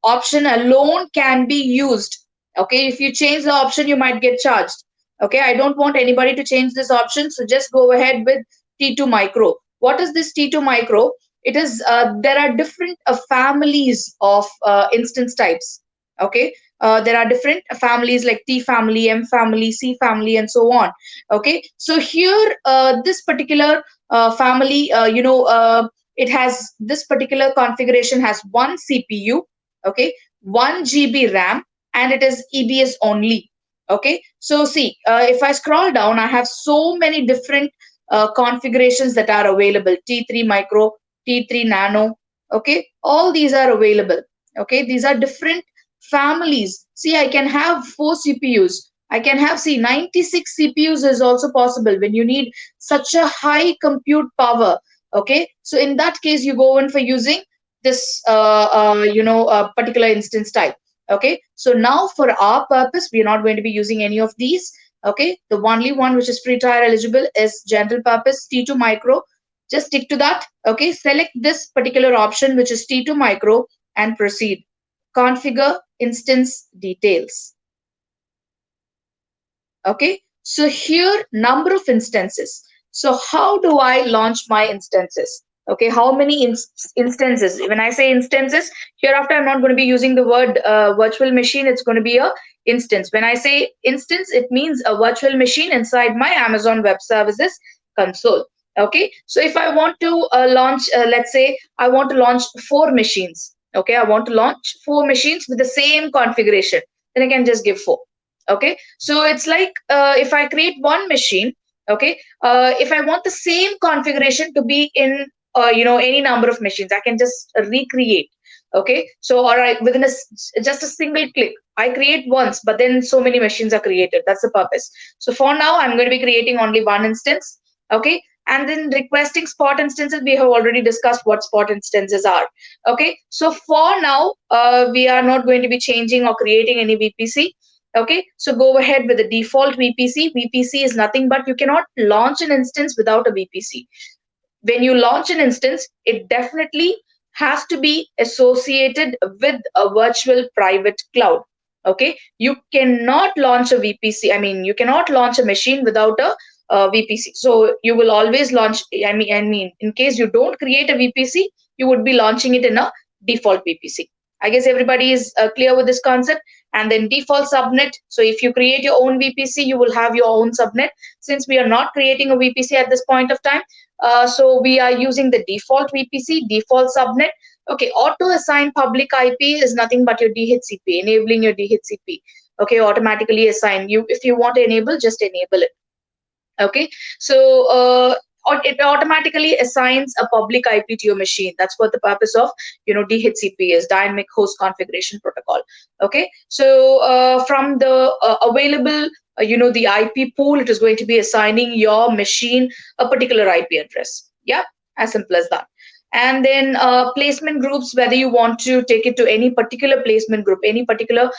S3: option alone can be used. Okay, if you change the option, you might get charged. Okay, I don't want anybody to change this option, so just go ahead with T2 micro. What is this T2 micro? It is there are different families of instance types. Okay, there are different families like T family, M family, C family, and so on. Okay, so here this particular family, it has this particular configuration has one CPU, okay, 1 GB RAM, and it is EBS only. Okay, so see, if I scroll down, I have so many different configurations that are available. T3 micro, T3 nano. Okay, all these are available. Okay, these are different families. See, I can have 4 CPUs. I can have, see, 96 CPUs is also possible when you need such a high compute power. Okay, so in that case, you go in for using this, particular instance type. Okay, so now for our purpose, we are not going to be using any of these. Okay, the only one which is free trial eligible is general purpose T2 micro. Just stick to that. Okay, select this particular option, which is T2 micro, and proceed. Configure instance details. Okay, so here number of instances. So how do I launch my instances? Okay, how many instances? When I say instances, hereafter I'm not going to be using the word virtual machine. It's going to be a instance. When I say instance, it means a virtual machine inside my Amazon Web Services console. Okay, so if I want to launch, let's say I want to launch 4 machines. Okay, I want to launch 4 machines with the same configuration, then I can just give 4. Okay, so it's like if I create 1 machine, okay, if I want the same configuration to be in any number of machines, I can just recreate. Okay, so all right, within just a single click, I create once, but then so many machines are created. That's the purpose. So for now, I'm going to be creating only 1 instance. Okay, and then requesting spot instances, we have already discussed what spot instances are. Okay, so for now, we are not going to be changing or creating any VPC. Okay, so go ahead with the default VPC. VPC is nothing but you cannot launch an instance without a VPC. When you launch an instance, it definitely has to be associated with a virtual private cloud. Okay, you cannot launch a VPC. I mean, you cannot launch a machine without a VPC. So you will always launch. I mean, in case you don't create a VPC, you would be launching it in a default VPC. I guess everybody is clear with this concept. And then default subnet. So if you create your own VPC, you will have your own subnet. Since we are not creating a VPC at this point of time, so we are using the default VPC, default subnet. Okay, auto assign public IP is nothing but your DHCP, enabling your DHCP. Okay, automatically assign. If you want to enable, just enable it. Okay, so it automatically assigns a public IP to your machine. That's what the purpose of DHCP is, dynamic host configuration protocol. Okay, so from the available the IP pool, it is going to be assigning your machine a particular IP address. Yeah, as simple as that. And then placement groups, whether you want to take it to any particular placement group, any particular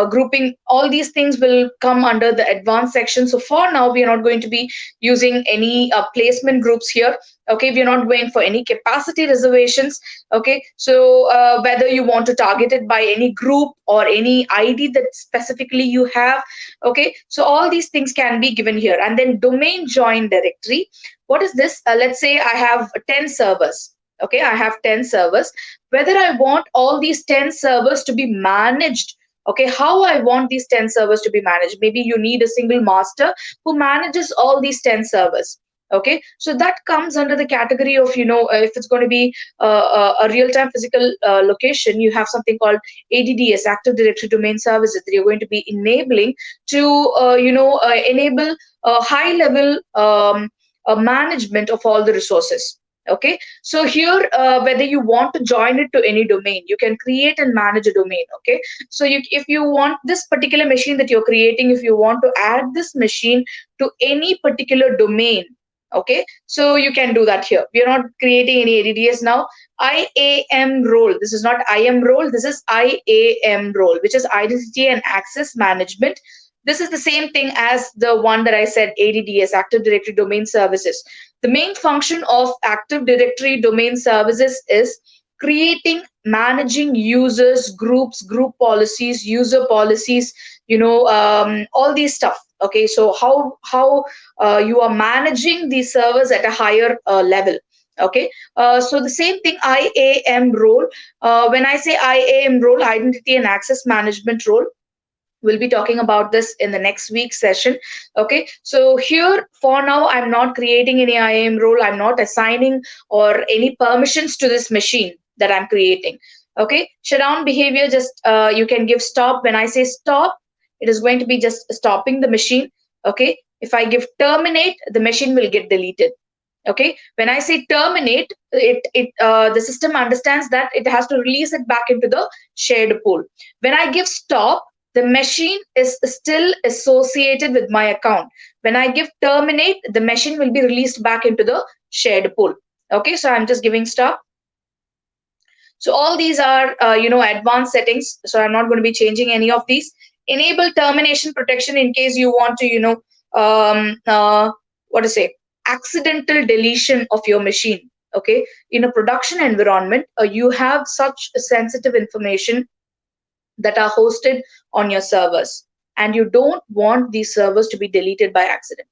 S3: grouping, all these things will come under the advanced section. So for now, we are not going to be using any placement groups here. Okay, we are not going for any capacity reservations. Okay, so whether you want to target it by any group or any ID that specifically you have. Okay, so all these things can be given here. And then domain join directory. What is this? Let's say I have 10 servers. Okay, I have 10 servers. Whether I want all these 10 servers to be managed, okay, how I want these 10 servers to be managed. Maybe you need a single master who manages all these 10 servers. Okay, so that comes under the category of, if it's going to be a real-time physical location, you have something called ADDS, Active Directory Domain Services, that you're going to be enabling to, enable a high-level management of all the resources. Okay, so here whether you want to join it to any domain, you can create and manage a domain. Okay, so if you want this particular machine that you're creating, if you want to add this machine to any particular domain, okay, so you can do that here. We are not creating any ADDS now. IAM role, this is not IAM role, this is IAM role, which is Identity and Access Management. This is the same thing as the one that I said, ADDS, Active Directory Domain Services. The main function of Active Directory Domain Services is creating, managing users, groups, group policies, user policies, all these stuff. Okay, so how you are managing these servers at a higher level. Okay, so the same thing, IAM role. When I say IAM role, Identity and Access Management role, we'll be talking about this in the next week's session. Okay, so here for now, I'm not creating any IAM role. I'm not assigning or any permissions to this machine that I'm creating. Okay, shutdown behavior, just you can give stop. When I say stop, it is going to be just stopping the machine. Okay, if I give terminate, the machine will get deleted. Okay, when I say terminate, the system understands that it has to release it back into the shared pool. When I give stop, the machine is still associated with my account. When I give terminate, the machine will be released back into the shared pool. Okay, so I'm just giving stop. So all these are, advanced settings. So I'm not going to be changing any of these. Enable termination protection in case you want to, accidental deletion of your machine. Okay, in a production environment, you have such sensitive information that are hosted on your servers, and you don't want these servers to be deleted by accident.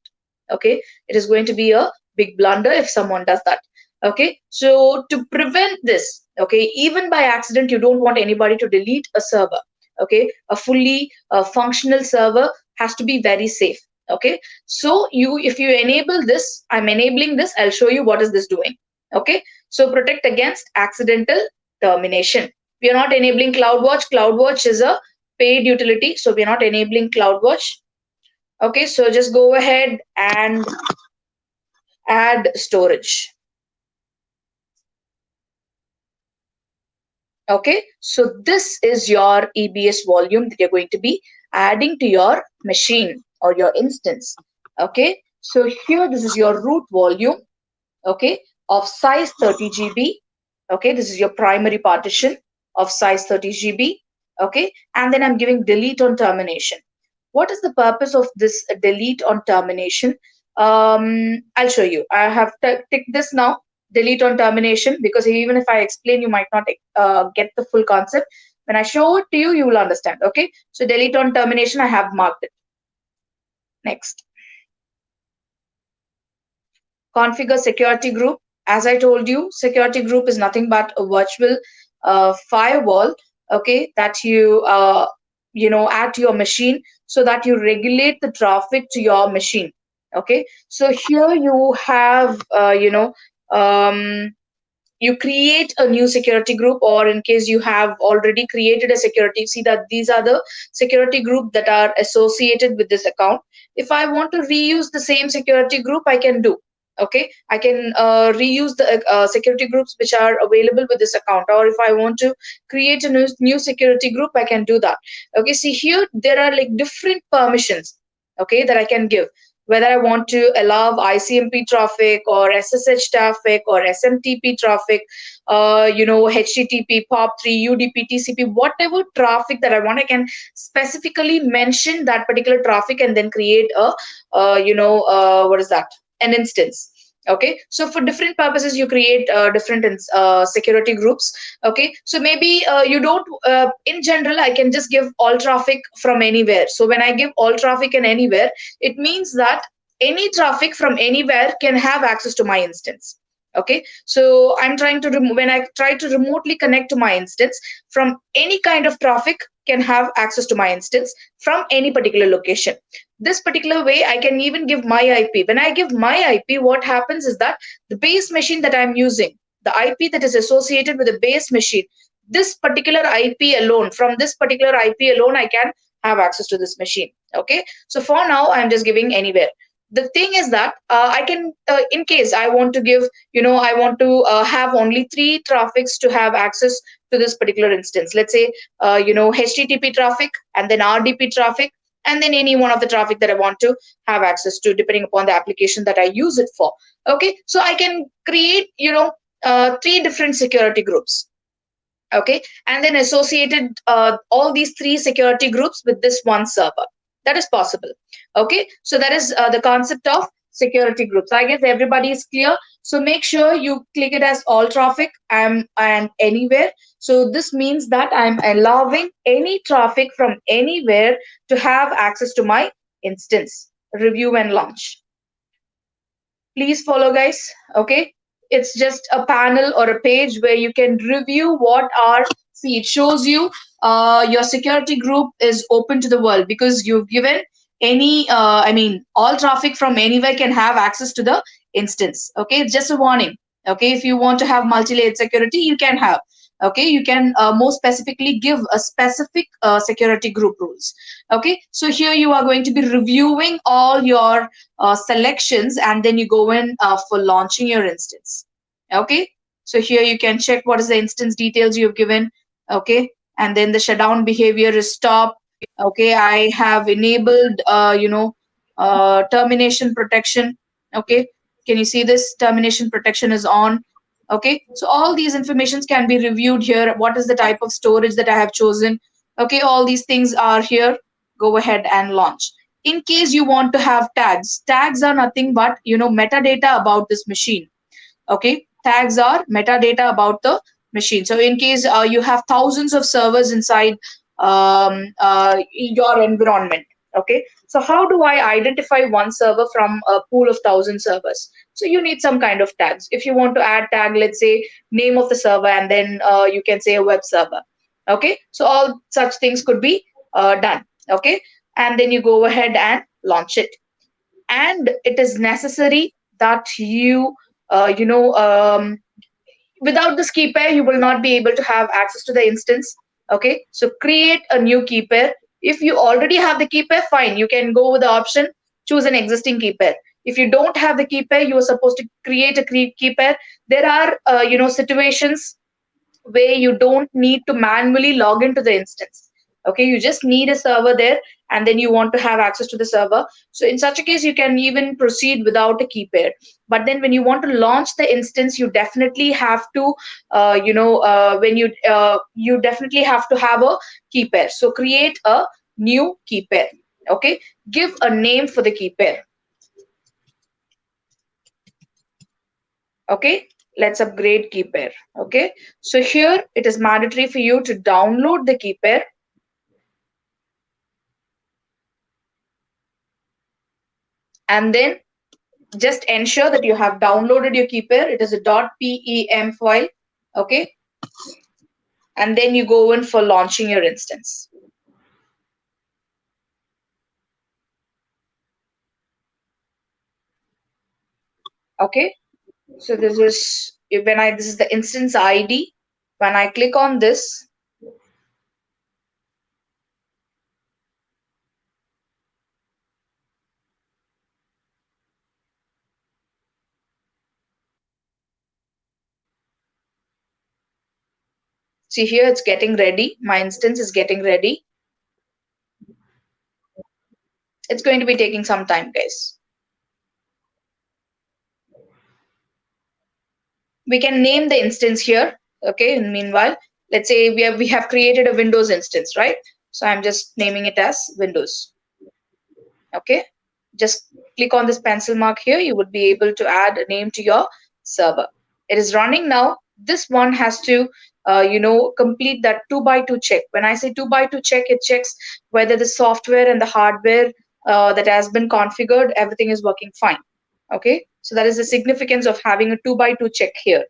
S3: Okay, it is going to be a big blunder if someone does that. Okay, so to prevent this, okay, even by accident, you don't want anybody to delete a server. Okay, a fully functional server has to be very safe. Okay, so if you enable this, I'm enabling this, I'll show you what is this doing. Okay, so protect against accidental termination. We are not enabling CloudWatch. CloudWatch is a paid utility, so we are not enabling CloudWatch. Okay, so just go ahead and add storage. Okay, so this is your EBS volume that you're going to be adding to your machine or your instance. Okay, so here this is your root volume, okay, of size 30 GB. Okay, this is your primary partition of size 30 GB. Okay, and then I'm giving delete on termination. What is the purpose of this delete on termination? I'll show you. I have ticked this now, delete on termination, because even if I explain, you might not get the full concept. When I show it to you, you will understand. Okay, so delete on termination, I have marked it. Next. Configure security group. As I told you, security group is nothing but a virtual firewall, okay, that you add to your machine so that you regulate the traffic to your machine. Okay, so here you have you create a new security group, or in case you have already created a security, see that these are the security group that are associated with this account. If I want to reuse the same security group, I can do. Okay, I can reuse the security groups which are available with this account, or if I want to create a new security group, I can do that. Okay, see here there are like different permissions, okay, that I can give, whether I want to allow ICMP traffic or SSH traffic or SMTP traffic, HTTP, POP3, UDP, TCP, whatever traffic that I want, I can specifically mention that particular traffic and then create a, what is that? An instance. Okay, so for different purposes you create different security groups. Okay, so maybe you don't in general I can just give all traffic from anywhere. So when I give all traffic and anywhere, it means that any traffic from anywhere can have access to my instance. Okay, so I'm trying to when I try to remotely connect to my instance, from any kind of traffic can have access to my instance from any particular location. This particular way I can even give my IP. When I give my IP, what happens is that the base machine that I'm using, the IP that is associated with the base machine, this particular IP alone, from this particular IP alone, I can have access to this machine. Okay, so for now I'm just giving anywhere. The thing is that I can, in case I want to give, I want to have only 3 traffics to have access to this particular instance. Let's say, HTTP traffic, and then RDP traffic, and then any one of the traffic that I want to have access to, depending upon the application that I use it for. Okay, so I can create, 3 different security groups. Okay, and then associated all these 3 security groups with this one server. That is possible. Okay, so that is the concept of security groups. I guess everybody is clear. So make sure you click it as all traffic and anywhere. So this means that I'm allowing any traffic from anywhere to have access to my instance. Review and launch. Please follow, guys. Okay, it's just a panel or a page where you can review what are, see, it shows you your security group is open to the world because you've given any all traffic from anywhere can have access to the instance. Okay, it's just a warning. Okay, if you want to have multi-layered security, you can have. Okay, you can more specifically give a specific security group rules. Okay, so here you are going to be reviewing all your selections, and then you go in for launching your instance. Okay, so here you can check what is the instance details you've given. Okay, and then the shutdown behavior is stop. Okay, I have enabled termination protection. Okay, can you see this? Termination protection is on. Okay, so all these informations can be reviewed here. What is the type of storage that I have chosen? Okay, all these things are here. Go ahead and launch. In case you want to have tags, tags are nothing but metadata about this machine. Okay, tags are metadata about the machine. So in case you have thousands of servers inside your environment. Okay, so how do I identify one server from a pool of 1,000 servers? So you need some kind of tags. If you want to add tag, let's say name of the server, and then you can say a web server. Okay, so all such things could be done. Okay, and then you go ahead and launch it. and it is necessary that you, without this key pair, you will not be able to have access to the instance. Okay, so create a new key pair. If you already have the key pair, fine, you can go with the option, choose an existing key pair. If you don't have the key pair, you are supposed to create a key pair. There are, situations where you don't need to manually log into the instance. Okay, you just need a server there, and then you want to have access to the server. So in such a case, you can even proceed without a key pair. But then when you want to launch the instance, you definitely have to, when you definitely have to have a key pair. So create a new key pair. Okay, give a name for the key pair. Okay, let's upgrade key pair. Okay, so here it is mandatory for you to download the key pair, and then just ensure that you have downloaded your key pair. It is a .pem file. Okay, and then you go in for launching your instance. Okay, so this is this is the instance ID. When I click on this, see here it's getting ready. My instance is getting ready. It's going to be taking some time, guys. We can name the instance here. Okay, and meanwhile, let's say we have created a Windows instance, right? So I'm just naming it as Windows. Okay, just click on this pencil mark here. You would be able to add a name to your server. It is running now. This one has to complete that 2x2 check. When I say 2x2 check, it checks whether the software and the hardware that has been configured, everything is working fine. Okay, so that is the significance of having a 2x2 check here.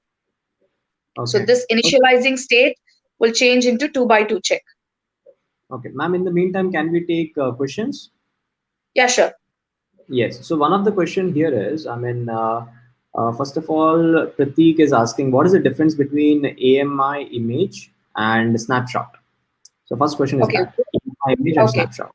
S1: Okay.
S3: So this initializing state will change into 2x2 check.
S1: Okay, ma'am, in the meantime, can we take questions?
S3: Yeah, sure.
S1: Yes. So one of the question here is, first of all, Pratik is asking, what is the difference between AMI image and snapshot? So first question is that AMI image and snapshot.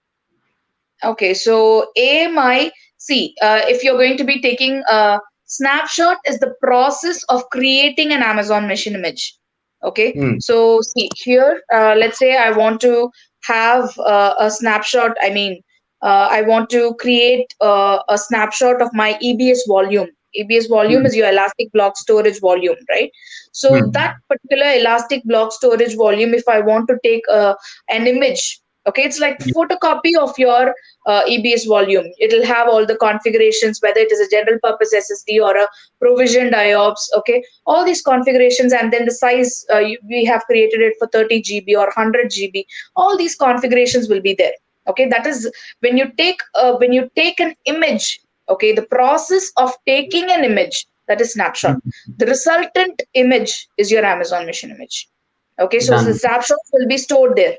S3: Okay, so AMI, see, if you're going to be taking a snapshot, is the process of creating an Amazon machine image. Okay, so see here, let's say I want to have a snapshot. I want to create a snapshot of my EBS volume. EBS volume is your elastic block storage volume, right? So that particular elastic block storage volume, if I want to take an image, okay, it's like photocopy of your EBS volume. It'll have all the configurations, whether it is a general purpose SSD or a provisioned IOPS, okay, all these configurations, and then the size, we have created it for 30 GB or 100 GB. All these configurations will be there. Okay, that is when you take an image. Okay, the process of taking an image, that is snapshot. The resultant image is your Amazon machine image. Okay, so the snapshots will be stored there.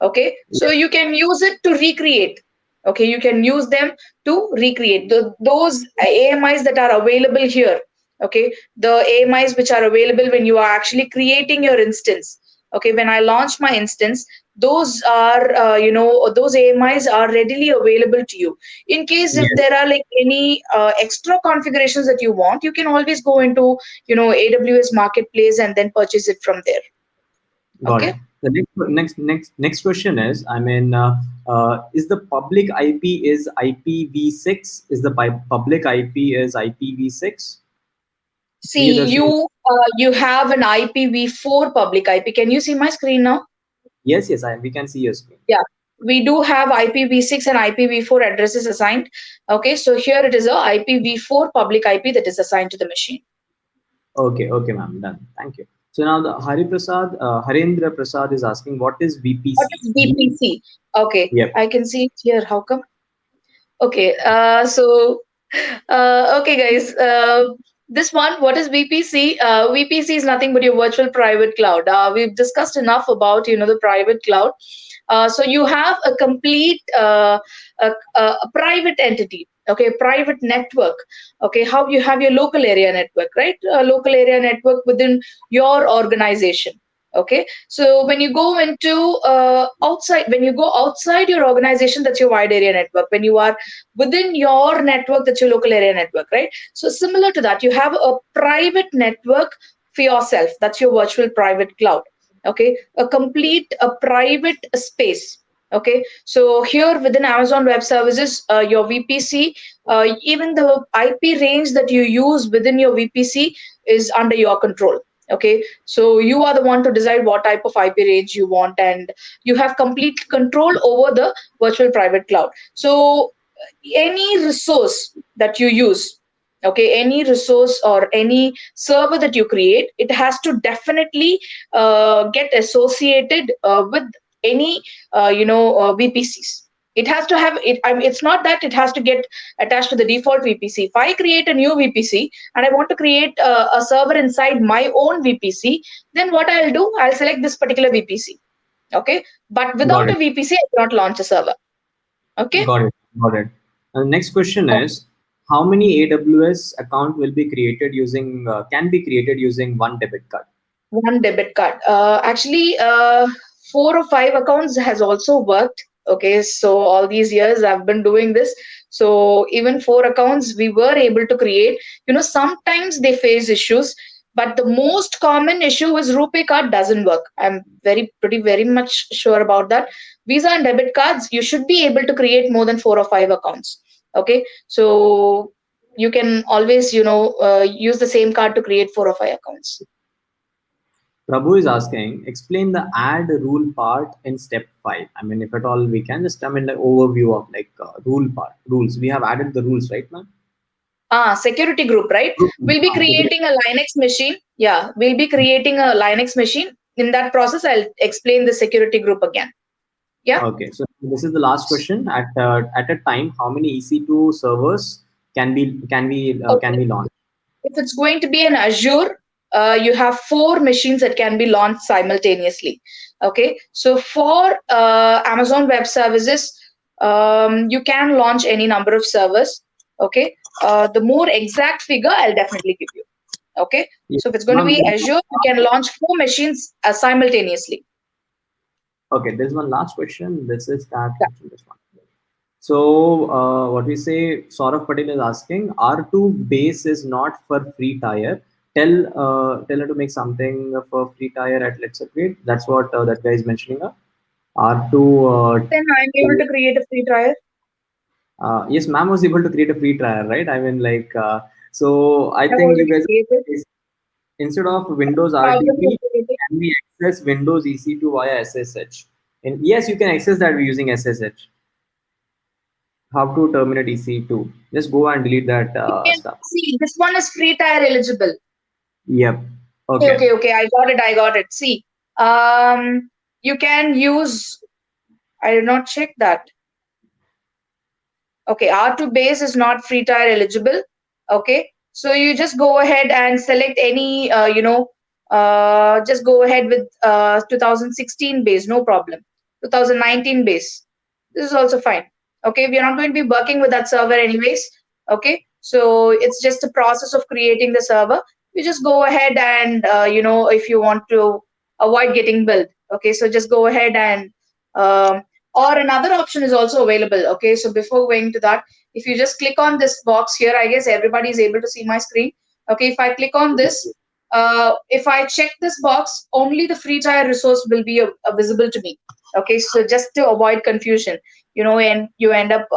S3: Okay, so you can use it to recreate. Okay, you can use them to recreate those AMIs that are available here. Okay, the AMIs which are available when you are actually creating your instance. Okay, when I launch my instance, those are those AMIs are readily available to you. In case if there are like any extra configurations that you want, you can always go into AWS Marketplace and then purchase it from there.
S1: Got it. The next question is, is the public IP is IPv6? Is the public IP is IPv6?
S3: See, you have an IPv4 public IP. Can you see my screen now?
S1: Yes, we can see your screen.
S3: Yeah, we do have IPv6 and IPv4 addresses assigned. Okay, so here it is a IPv4 public IP that is assigned to the machine.
S1: Okay, ma'am, done. Thank you. So now the Harendra Prasad is asking, what is VPC?
S3: What is VPC? Okay,
S1: yep.
S3: I can see it here. How come? Okay, okay, guys. This one, what is VPC? VPC is nothing but your virtual private cloud. We've discussed enough about the private cloud. So you have a complete a private entity. Okay, private network. Okay, how you have your local area network, right? A local area network within your organization. Okay, so when you go into when you go outside your organization, that's your wide area network. When you are within your network, that's your local area network, right? So similar to that, you have a private network for yourself. That's your virtual private cloud. Okay, a private space. Okay, so here within Amazon Web Services, your VPC, even the IP range that you use within your VPC is under your control. Okay, so you are the one to decide what type of IP range you want, and you have complete control over the virtual private cloud. So any resource that you use, okay, any resource or any server that you create, it has to definitely get associated with any VPCs. It has to have it. I mean, it's not that it has to get attached to the default VPC. If I create a new VPC and I want to create a server inside my own VPC, then what I'll do, I'll select this particular VPC. Okay, but
S1: Got
S3: without a
S1: it.
S3: VPC, I cannot launch a server. Okay.
S1: Got it. Got it. And the next question is, how many AWS account will be created using can be created using one debit card?
S3: One debit card. Actually, 4 or 5 accounts has also worked. Okay, so all these years I've been doing this. So even 4 accounts we were able to create. Sometimes they face issues, but the most common issue is RuPay card doesn't work. I'm very much sure about that. Visa and debit cards, you should be able to create more than 4 or 5 accounts. Okay, so you can always use the same card to create 4 or 5 accounts.
S1: Prabhu is asking, explain the add rule part in step 5. I mean, if at all we can just, I mean, like overview of like rules. We have added the rules, right, ma'am?
S3: Security group, right? We'll be creating a Linux machine. Yeah, we'll be creating a Linux machine. In that process, I'll explain the security group again. Yeah.
S1: Okay, so this is the last question. At a time, how many EC2 servers can be launched?
S3: If it's going to be an Azure, you have 4 machines that can be launched simultaneously. Okay, so for Amazon Web Services, you can launch any number of servers. Okay, the more exact figure I'll definitely give you. Okay,
S1: Yeah.
S3: so if it's going to be Azure, you can launch 4 machines simultaneously.
S1: Okay, there's one last question. This is that question, this one. So what we say, Saurav Patel is asking, R2 base is not for free tier. Tell her to make something for free tier at LetsUpgrade. That's what that guy is mentioning. R2.
S3: Then I'm able to create a free trial.
S1: Yes, ma'am was able to create a free trial, right? I mean, like, so I think you guys, instead of Windows RDP, can we access Windows EC2 via SSH? And yes, you can access that using SSH. How to terminate EC2? Just go and delete that stuff.
S3: See, this one is free tier eligible.
S1: Yep. Okay.
S3: Okay. I got it. See, you can use. I did not check that. Okay, R2 base is not free tier eligible. Okay, so you just go ahead and select any, just go ahead with 2016 base, no problem. 2019 base, this is also fine. Okay, we are not going to be working with that server anyways. Okay, so it's just a process of creating the server. You just go ahead and, if you want to avoid getting billed. Okay, so just go ahead and or another option is also available. Okay, so before going to that, if you just click on this box here, I guess everybody is able to see my screen. Okay, if I click on this, if I check this box, only the free tier resource will be visible to me. Okay, so just to avoid confusion, and you end up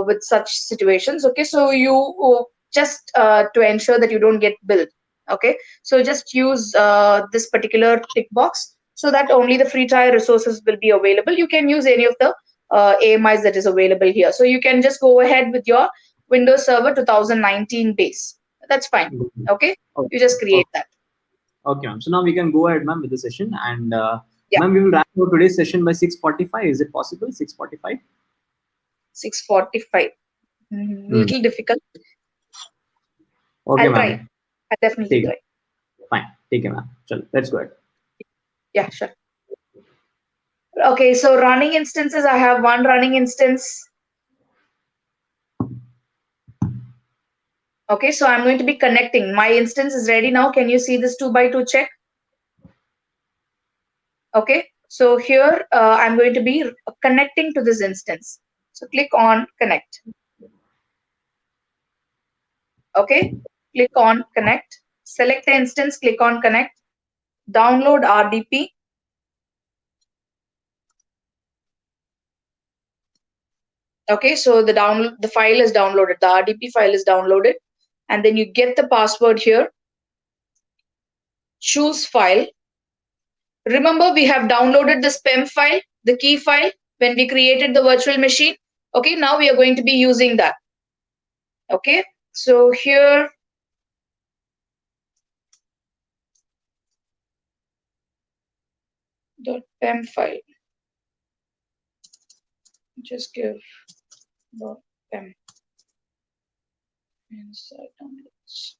S3: with such situations. Okay, so you just to ensure that you don't get billed. Okay, so just use this particular tick box, so that only the free tier resources will be available. You can use any of the AMIs that is available here. So you can just go ahead with your Windows Server 2019 base. That's fine. Okay, you just create that.
S1: Okay, ma'am. So now we can go ahead, ma'am, with the session, and ma'am, we will wrap up today's session by 6:45. Is it possible? 6:45.
S3: 6:45. Little difficult.
S1: Okay,
S3: I'll try.
S1: ma'am.
S3: I'll definitely try.
S1: Fine. Take it, ma'am. Chalo, let's go ahead.
S3: Yeah, sure. Okay, so running instances, I have one running instance. Okay, so I'm going to be connecting. My instance is ready now. Can you see this 2x2 check? Okay, so here I'm going to be connecting to this instance. So click on connect. Okay, click on connect. Select the instance, click on connect. Download RDP. Okay, so the file is downloaded. The RDP file is downloaded, and then you get the password here. Choose file. Remember, we have downloaded the PEM file, the key file, when we created the virtual machine. Okay, now we are going to be using that. Okay, so here the PEM file. Just give the PEM inside downloads.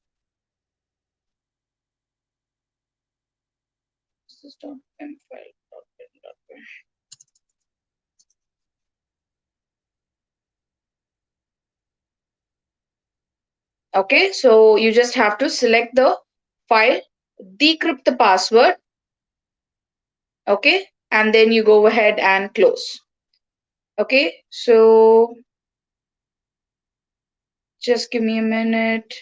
S3: This is .pem file. .pem. Okay, so you just have to select the file, decrypt the password. Okay, and then you go ahead and close. Okay, so just give me a minute.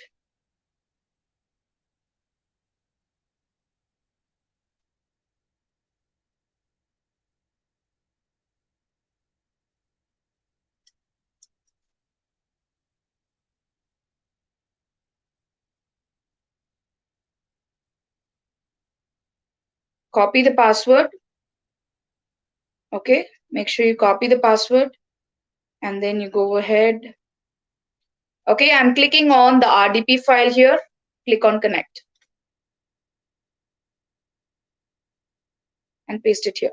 S3: Copy the password. Okay, make sure you copy the password and then you go ahead. Okay, I'm clicking on the RDP file here. Click on connect and paste it here.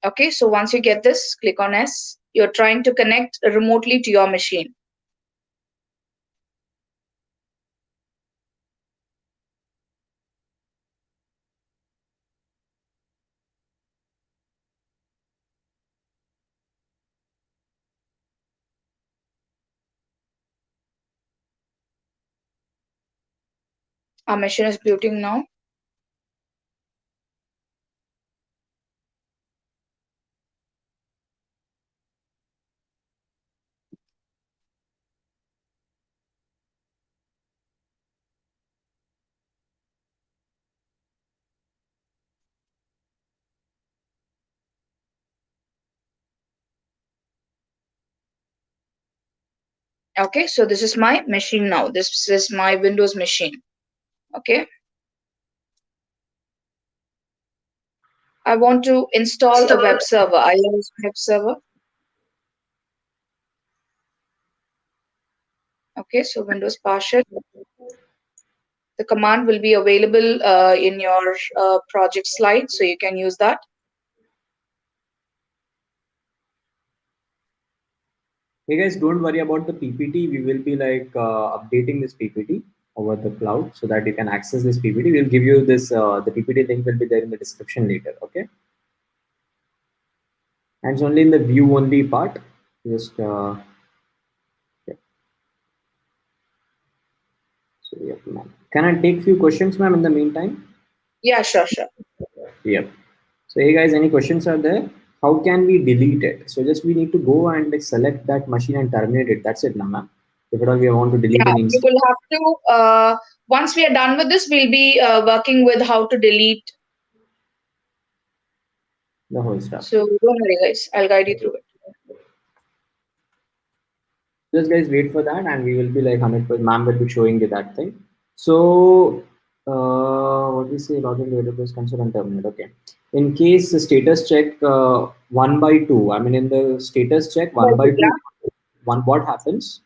S3: Okay, so once you get this, click on S. You're trying to connect remotely to your machine. Our machine is booting now. Okay, so this is my machine now. This is my Windows machine. Okay. I want to install a web server. I use web server. Okay, so Windows PowerShell. The command will be available in your project slide, so you can use that.
S1: Hey guys, don't worry about the PPT. We will be like updating this PPT over the cloud so that you can access this PPT. We'll give you this, the PPT link will be there in the description later, okay? And it's only in the view only part. Just, yeah. So, yeah, ma'am. Can I take few questions, ma'am, in the meantime?
S3: Yeah, sure.
S1: Yep. So hey guys, any questions are there? How can we delete it? So just we need to go and like select that machine and terminate it. That's it now, ma'am. If at all we want to delete
S3: Yeah,
S1: an
S3: you
S1: instance.
S3: will have to, once we are done with this, we'll be working with how to delete
S1: The whole stuff.
S3: So don't worry, guys. I'll guide you through it.
S1: Just guys wait for that and we will be like 100%, ma'am will be showing you that thing. So what we say, login database console and terminate. Okay, in case the status check 1 by 2, I mean in the status check 1 by 2, what happens?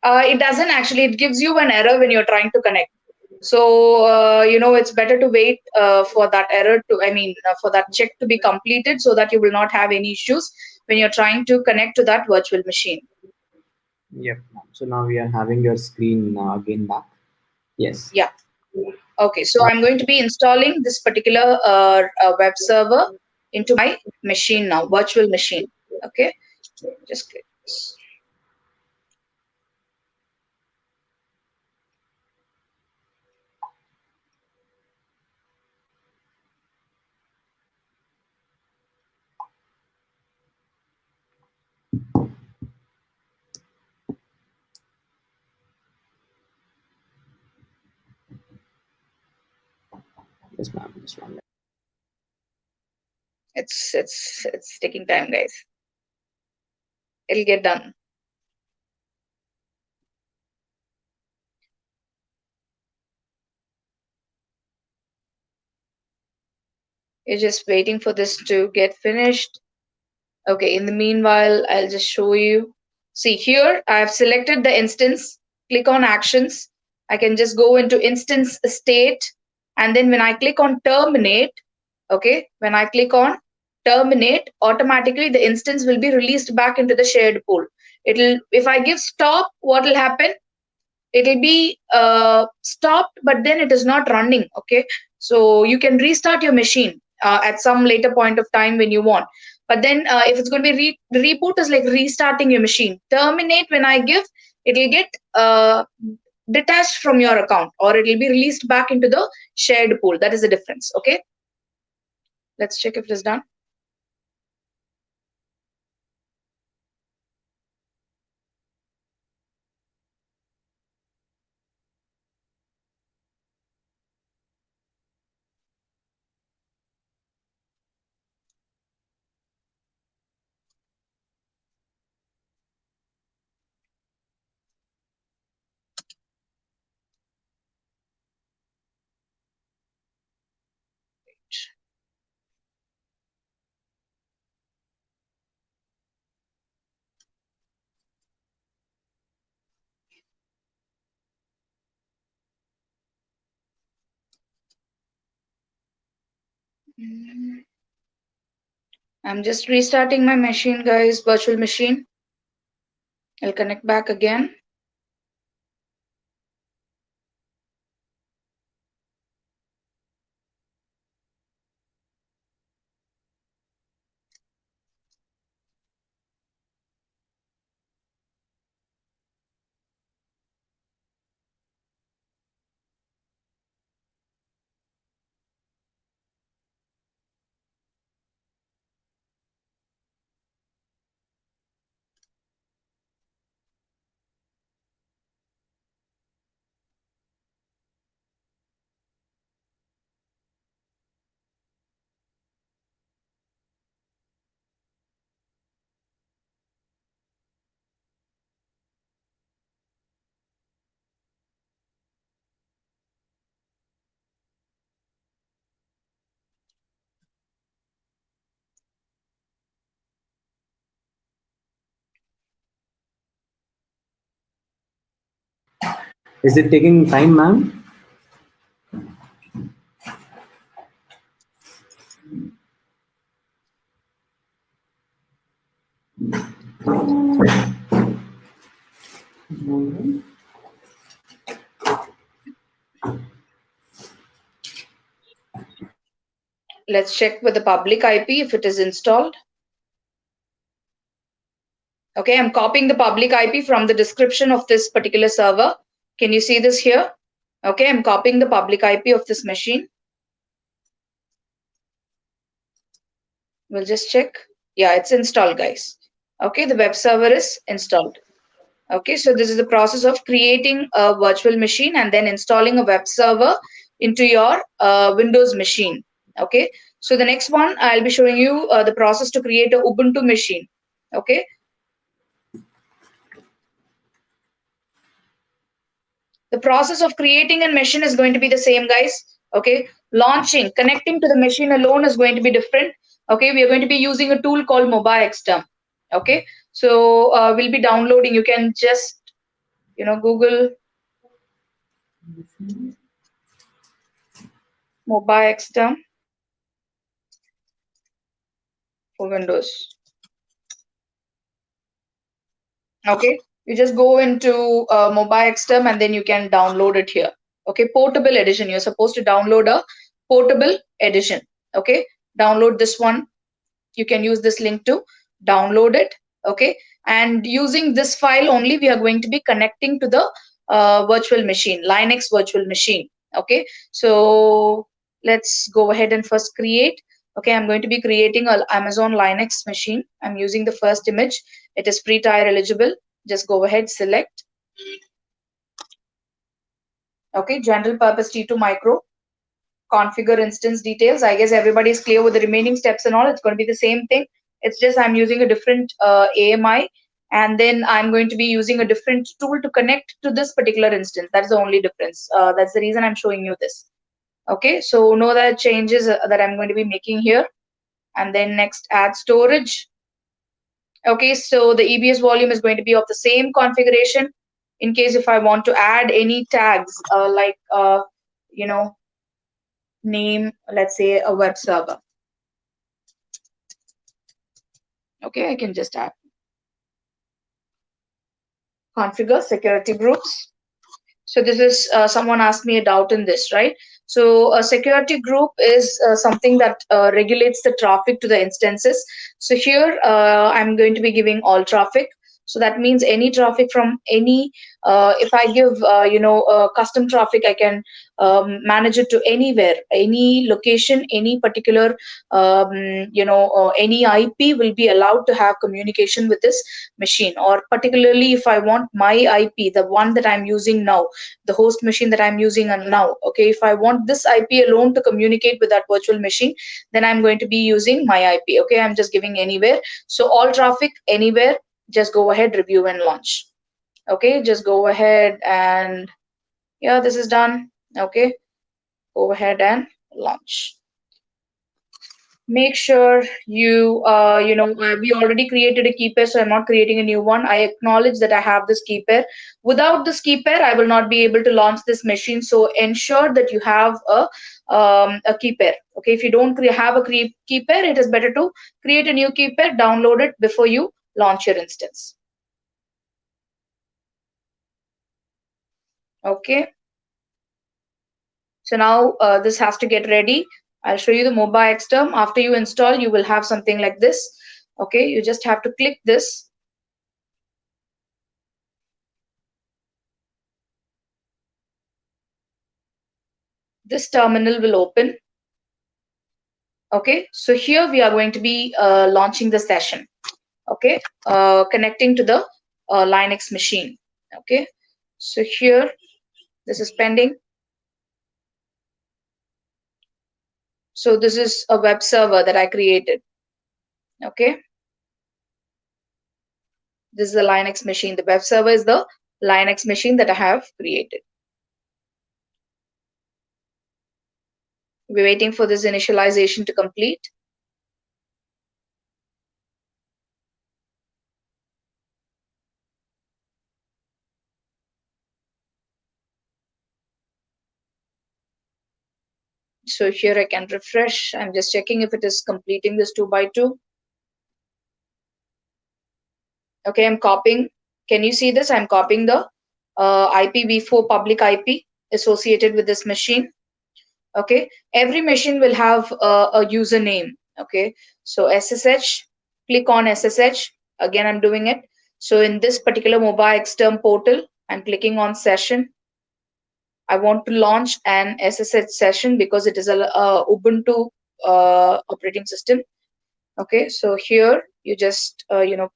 S3: It doesn't actually. It gives you an error when you're trying to connect. So it's better to wait for that error to, for that check to be completed, so that you will not have any issues when you're trying to connect to that virtual machine.
S1: Yep. So now we are having your screen again back. Yes.
S3: Yeah. Okay. So I'm going to be installing this particular web server into my machine now, virtual machine. Okay, just click this.
S1: Yes, ma'am. Just one minute.
S3: It's taking time, guys. It'll get done. You're just waiting for this to get finished. Okay, in the meanwhile, I'll just show you. See here, I've selected the instance. Click on actions. I can just go into instance state. And then when I click on terminate, okay, when I click on terminate, automatically the instance will be released back into the shared pool. If I give stop, what will happen? It will be stopped, but then it is not running. Okay, so you can restart your machine at some later point of time when you want. But then if it's going to be reboot is like restarting your machine. Terminate, when I give, it will get detached from your account, or it will be released back into the shared pool. That is the difference. Okay, let's check if it is done. I'm just restarting my machine, guys, virtual machine. I'll connect back again.
S1: Is it taking time, ma'am?
S3: Let's check with the public IP if it is installed. Okay, I'm copying the public IP from the description of this particular server. Can you see this here? Okay, I'm copying the public IP of this machine. We'll just check. Yeah, it's installed, guys. Okay, the web server is installed. Okay, so this is the process of creating a virtual machine and then installing a web server into your Windows machine. Okay, so the next one, I'll be showing you the process to create a Ubuntu machine. Okay, the process of creating a machine is going to be the same, guys. Okay, launching, connecting to the machine alone is going to be different. Okay, we are going to be using a tool called MobiXterm. Okay, so we'll be downloading. You can just, Google MobiXterm for Windows. Okay, you just go into MobiXterm and then you can download it here. Okay, portable edition. You're supposed to download a portable edition. Okay, download this one. You can use this link to download it. Okay, and using this file only, we are going to be connecting to the virtual machine, Linux virtual machine. Okay, so let's go ahead and first create. Okay, I'm going to be creating an Amazon Linux machine. I'm using the first image. It is pre-tier eligible. Just go ahead, select. Okay, general purpose T2 micro, configure instance details. I guess everybody is clear with the remaining steps and all. It's going to be the same thing. It's just I'm using a different AMI, and then I'm going to be using a different tool to connect to this particular instance. That's the only difference. That's the reason I'm showing you this. Okay, so know that changes that I'm going to be making here. And then next, add storage. Okay, so the EBS volume is going to be of the same configuration. In case if I want to add any tags like you know, name, let's say a web server. Okay, I can just add. Configure security groups. So this is someone asked me a doubt in this, right? So a security group is something that regulates the traffic to the instances. So here I'm going to be giving all traffic. So that means any traffic from any, if I give, custom traffic, I can manage it to anywhere, any location, any particular, any IP will be allowed to have communication with this machine. Or particularly if I want my IP, the one that I'm using now, the host machine that I'm using now, okay, if I want this IP alone to communicate with that virtual machine, then I'm going to be using my IP. Okay, I'm just giving anywhere. So all traffic anywhere, just go ahead, review and launch. Okay, just go ahead and yeah, this is done. Okay, go ahead and launch. Make sure you we already created a key pair, so I'm not creating a new one. I acknowledge that I have this key pair. Without this key pair, I will not be able to launch this machine. So ensure that you have a key pair. Okay, if you don't have a key pair, it is better to create a new key pair, download it before you launch your instance. Okay, so now this has to get ready. I'll show you the mobile Xterm. After you install, you will have something like this. Okay, you just have to click this. This terminal will open. Okay, so here we are going to be launching the session. Okay, connecting to the Linux machine. Okay, so here this is pending. So this is a web server that I created. Okay, this is the Linux machine. The web server is the Linux machine that I have created. We're waiting for this initialization to complete. So here I can refresh. I'm just checking if it is completing this 2x2. Okay, I'm copying. Can you see this? I'm copying the IPv4 public IP associated with this machine. Okay, every machine will have a username. Okay, so SSH, click on SSH. Again, I'm doing it. So in this particular mobile Xterm portal, I'm clicking on session. I want to launch an SSH session because it is a Ubuntu operating system. Okay, so here you just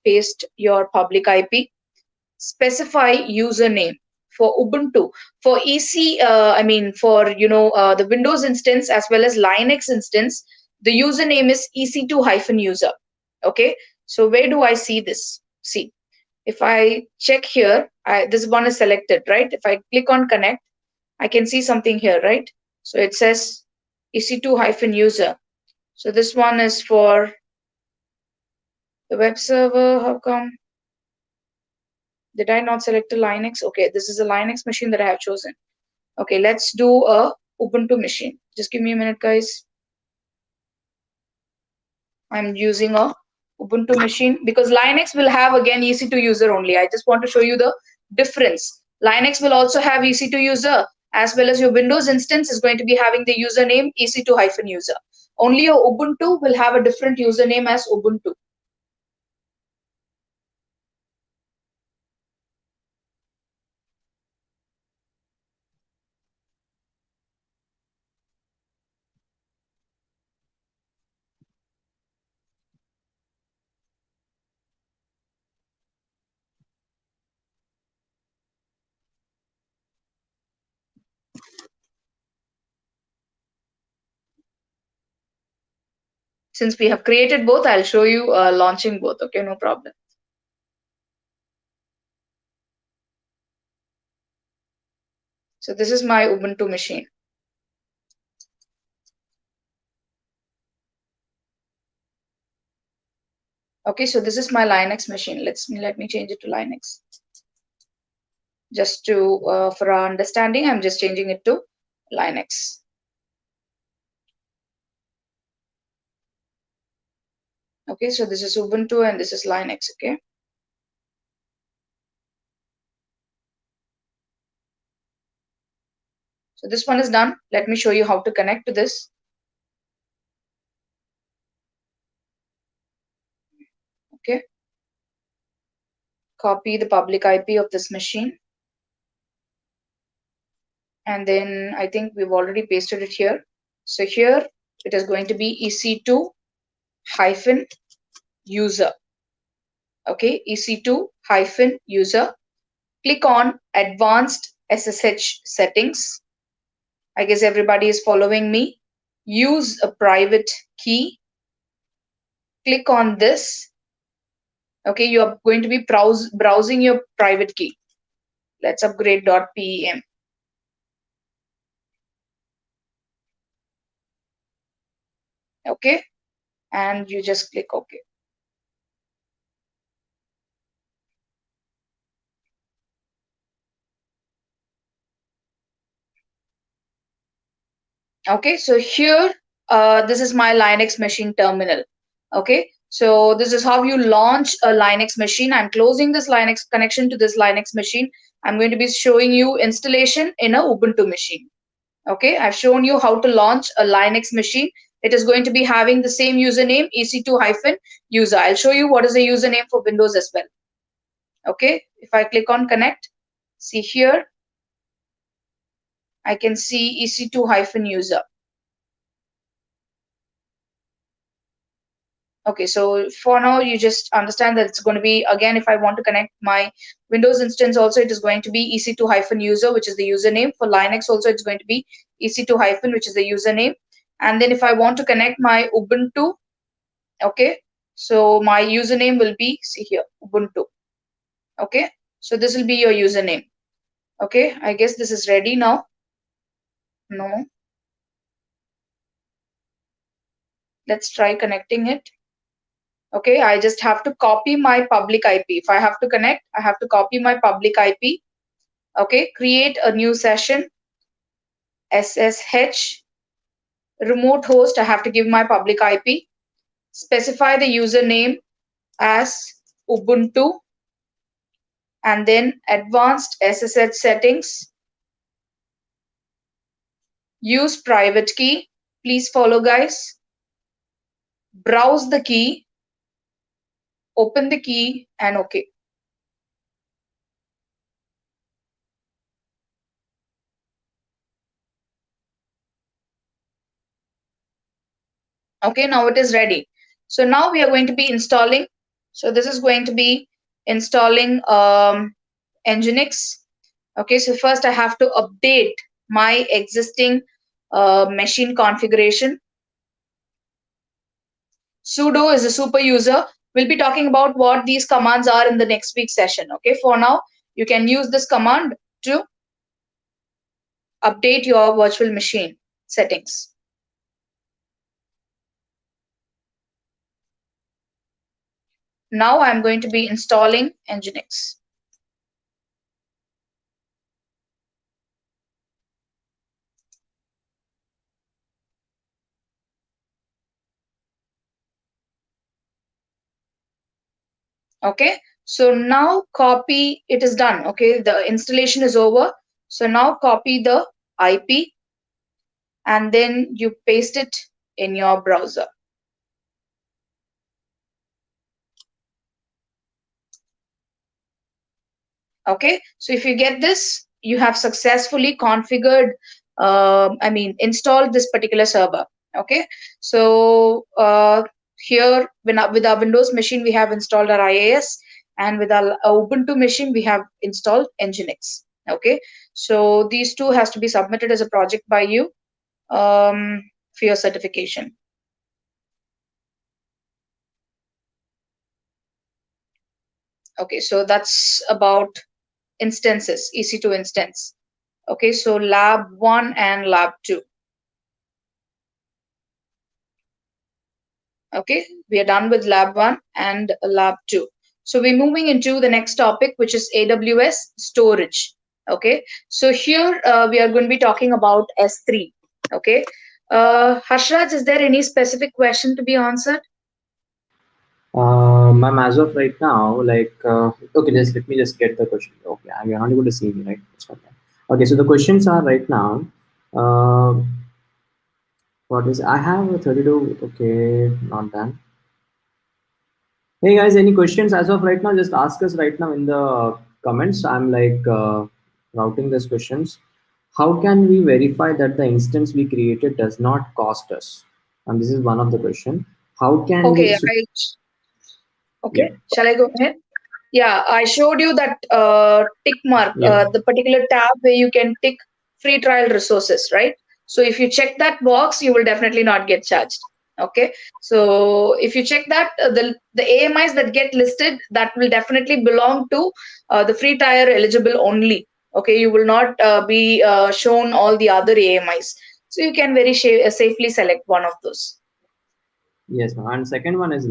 S3: paste your public IP, specify username for Ubuntu. For EC, for the Windows instance as well as Linux instance, the username is EC2-user. Okay, so where do I see this? See, if I check here, this one is selected, right? If I click on connect, I can see something here, right? So it says EC2-user. So this one is for the web server. How come? Did I not select a Linux? Okay, this is a Linux machine that I have chosen. Okay, let's do a Ubuntu machine. Just give me a minute, guys. I'm using a Ubuntu machine because Linux will have again EC2-user only. I just want to show you the difference. Linux will also have EC2-user as well as your Windows instance is going to be having the username EC2-user. Only your Ubuntu will have a different username as Ubuntu. Since we have created both, I'll show you launching both. Okay, no problem. So this is my Ubuntu machine. Okay, so this is my Linux machine. Let me change it to Linux. Just to for our understanding, I'm just changing it to Linux. Okay, so this is Ubuntu and this is Linux. Okay. So this one is done. Let me show you how to connect to this. Okay. Copy the public IP of this machine. And then I think we've already pasted it here. So here it is going to be EC2 hyphen user. Okay, EC2 hyphen user. Click on advanced SSH settings. I guess everybody is following me. Use a private key. Click on this. Okay, you are going to be browsing your private key. LetsUpgrade.pem. Okay, and you just click OK. Okay, so here this is my Linux machine terminal. Okay, so this is how you launch a Linux machine. I'm closing this Linux connection to this Linux machine. I'm going to be showing you installation in a Ubuntu machine. Okay, I've shown you how to launch a Linux machine. It is going to be having the same username, EC2-user. I'll show you what is the username for Windows as well. Okay, if I click on connect, see here, I can see EC2-user. Okay, so for now, you just understand that it's going to be, again, if I want to connect my Windows instance also, it is going to be EC2-user, which is the username. For Linux also, it's going to be EC2-, which is the username. And then if I want to connect my Ubuntu, okay, so my username will be, see here, Ubuntu. Okay, so this will be your username. Okay, I guess this is ready now. No. Let's try connecting it. Okay, I just have to copy my public IP. If I have to connect, I have to copy my public IP. Okay, create a new session. SSH remote host, I have to give my public IP. Specify the username as Ubuntu. And then advanced SSH settings. Use private key. Please follow, guys. Browse the key. Open the key and OK. Okay, now it is ready. So now we are going to be installing. So this is going to be installing Nginx. Okay, so first I have to update my existing machine configuration. Sudo is a super user. We'll be talking about what these commands are in the next week's session. Okay, for now, you can use this command to update your virtual machine settings. Now I'm going to be installing Nginx. Okay, so now copy, it is done. Okay, the installation is over. So now copy the IP and then you paste it in your browser. Okay, so if you get this, you have successfully configured, installed this particular server. Okay, so here with our Windows machine, we have installed our IIS, and with our Ubuntu machine, we have installed Nginx. Okay, so these two has to be submitted as a project by you for your certification. Okay, so that's about instances, EC2 instance. Okay, so lab 1 and lab 2. Okay, we are done with lab 1 and lab 2. So we're moving into the next topic, which is AWS storage. Okay, so here we are going to be talking about S3. Okay, Harshraj, is there any specific question to be answered?
S1: Ma'am, as of right now, okay, just let me just get the question. Okay, you're not able to see me, right? It's okay. Okay, so the questions are right now. What is I have a 32? Okay, not done. Hey guys, any questions as of right now? Just ask us right now in the comments. I'm routing these questions. How can we verify that the instance we created does not cost us? And this is one of the question. How can we?
S3: Okay,
S1: Yeah.
S3: shall I go ahead? Yeah, I showed you that tick mark,
S1: Yeah.
S3: the particular tab where you can tick free trial resources, right? So if you check that box, you will definitely not get charged. Okay, so if you check that, the AMIs that get listed, that will definitely belong to the free tier eligible only. Okay, you will not be shown all the other AMIs. So you can very safely select one of those.
S1: Yes, ma'am. And second one is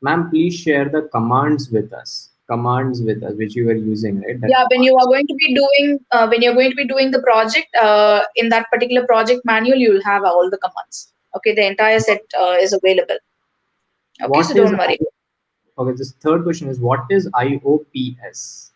S1: ma'am, please share the commands with us. Commands with us, which you were using, right?
S3: Yeah, when you are going to be doing the project, in that particular project manual, you will have all the commands. Okay, the entire set is available. Okay, so don't worry.
S1: Okay, this third question is, what is IOPS?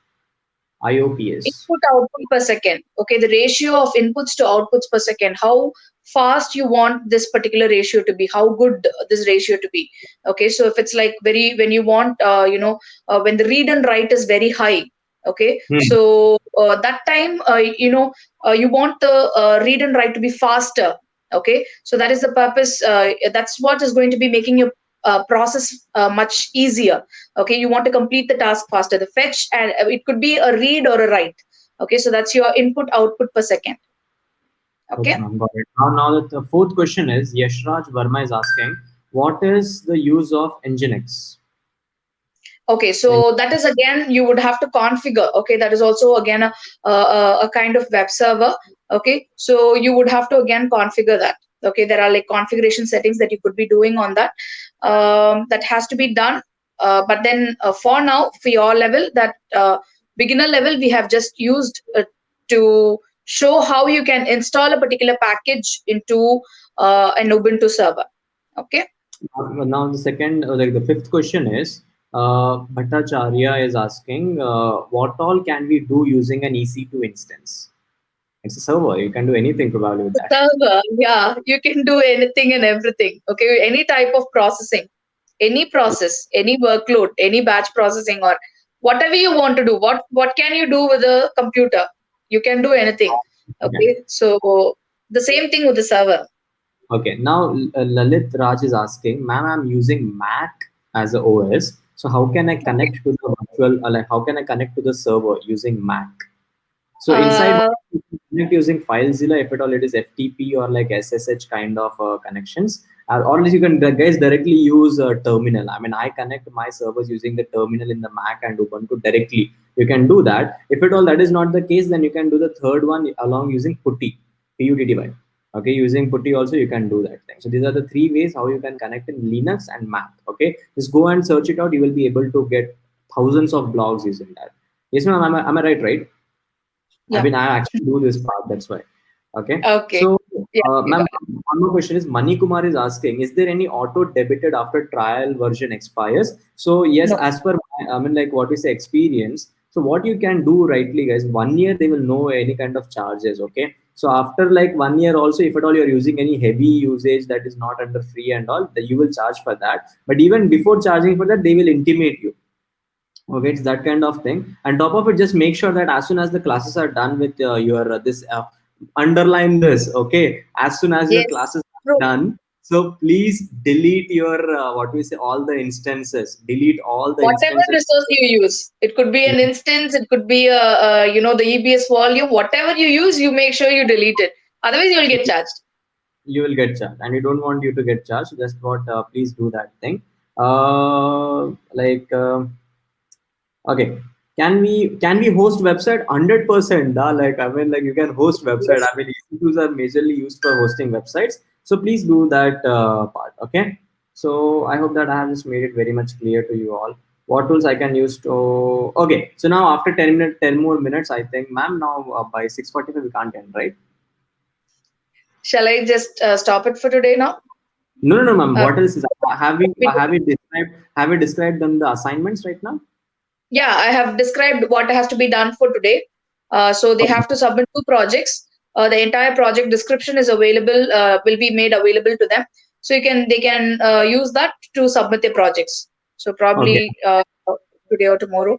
S1: IOPS.
S3: Input output per second. Okay, the ratio of inputs to outputs per second. How fast you want this particular ratio to be? How good this ratio to be? Okay, so if it's like when you want, when the read and write is very high. Okay, so that time, you want the read and write to be faster. Okay, so that is the purpose. That's what is going to be making your process much easier. Okay, you want to complete the task faster. The fetch, and it could be a read or a write. Okay, so that's your input output per second. Okay,
S1: got it. Now the fourth question is, Yashraj Verma is asking, what is the use of Nginx?
S3: okay, so that is again, you would have to configure. Okay, that is also again a kind of web server. Okay, so you would have to again configure that. Okay, there are like configuration settings that you could be doing on that. That has to be done. But then for now, for your level, that beginner level, we have just used to show how you can install a particular package into an Ubuntu server. Okay.
S1: Now the second, the fifth question is, Bhattacharya is asking, what all can we do using an EC2 instance? It's a server. You can do anything probably with that.
S3: Server, yeah, you can do anything and everything. Okay, any type of processing, any process, any workload, any batch processing, or whatever you want to do. What can you do with a computer? You can do anything. Okay, so the same thing with the server.
S1: Okay, now Lalit Raj is asking, ma'am, I'm using Mac as a OS. So how can I connect to the virtual, how can I connect to the server using Mac? So inside you can connect using FileZilla, if at all it is FTP or like SSH kind of connections. Or else you can guys directly use terminal. I mean, I connect my servers using the terminal in the Mac and Ubuntu directly. You can do that. If at all that is not the case, then you can do the third one along using PuTTY, PUTTY. Okay, using PuTTY also you can do that thing. So these are the three ways how you can connect in Linux and Mac. Okay, just go and search it out. You will be able to get thousands of blogs using that. Yes, ma'am. Am I right? Right?
S3: Yeah.
S1: I mean, I actually do this part. That's why. Okay.
S3: Okay.
S1: So,
S3: Yeah,
S1: ma'am, one more question is, Mani Kumar is asking, is there any auto debited after trial version expires? So yes,
S3: No.
S1: as per what we say experience. So what you can do rightly, guys, 1 year they will know any kind of charges. Okay. So after like 1 year also, if at all you're using any heavy usage that is not under free and all, then you will charge for that. But even before charging for that, they will intimate you. Okay, it's that kind of thing. And top of it, just make sure that as soon as the classes are done with your this underline this. Okay, as soon as your
S3: Yes.
S1: classes are
S3: True.
S1: done, so please delete your what we say, all the instances. Delete all the
S3: Whatever
S1: instances.
S3: resource you use, it could be an instance, it could be the EBS volume, whatever you use, you make sure you delete it. Otherwise, you'll get charged.
S1: You will get charged, and we don't want you to get charged. So just what please do that thing. Like okay, can we host website 100%? Like I mean, like you can host website.
S3: Yes.
S1: I mean, EC2s are majorly used for hosting websites. So please do that part. Okay. So I hope that I have just made it very much clear to you all what tools I can use to. Okay. So now after 10 more minutes, I think, ma'am, now by 6:45 we can't end, right?
S3: Shall I just stop it for today now?
S1: No, no, no, ma'am.
S3: Uh,
S1: What else is have we
S3: we
S1: have we described them the assignments right now?
S3: Yeah, I have described what has to be done for today. So they
S1: Okay.
S3: have to submit 2 projects. The entire project description is available, will be made available to them. So they can use that to submit their projects. So
S1: Okay.
S3: probably today or tomorrow.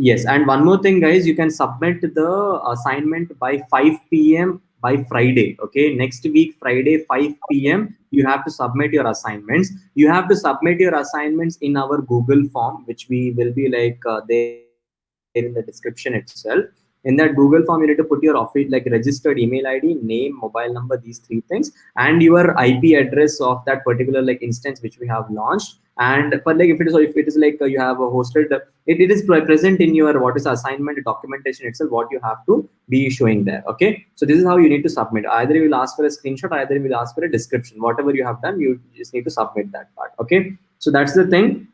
S1: Yes, and one more thing, guys, you can submit the assignment by 5 p.m. by Friday. Okay, next week, Friday, 5 p.m., you have to submit your assignments. You have to submit your assignments in our Google form, which we will be like there in the description itself. In that Google form, you need to put your registered email ID, name, mobile number, these three things, and your IP address of that particular like instance which we have launched. And for like if it is like you have a hosted, it is present in your what is assignment documentation itself, what you have to be showing there. Okay, so this is how you need to submit. Either you will ask for a screenshot, either you will ask for a description. Whatever you have done, you just need to submit that part. Okay, so that's the thing.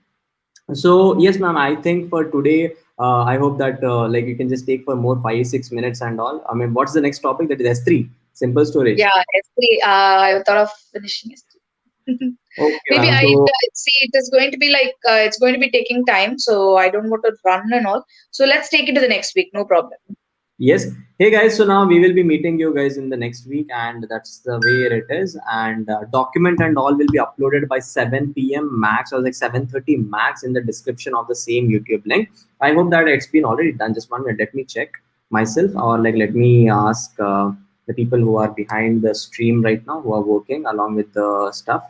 S1: So yes, ma'am, I think for today, I hope that like you can just take for more 5 6 minutes and all. I mean, what's the next topic? That is S3, simple storage.
S3: Yeah, S3. I thought of finishing S3.
S1: Okay,
S3: Maybe
S1: ma'am.
S3: I
S1: So
S3: see it is going to be like it's going to be taking time, so I don't want to run and all. So let's take it to the next week. No problem.
S1: yes. Hey guys, so now we will be meeting you guys in the next week, and that's the way it is. And document and all will be uploaded by 7 p.m. max, or like 7:30 max, in the description of the same YouTube link. I hope that it's been already done. Just 1 minute, let me check myself, or like let me ask the people who are behind the stream right now, who are working along with the stuff.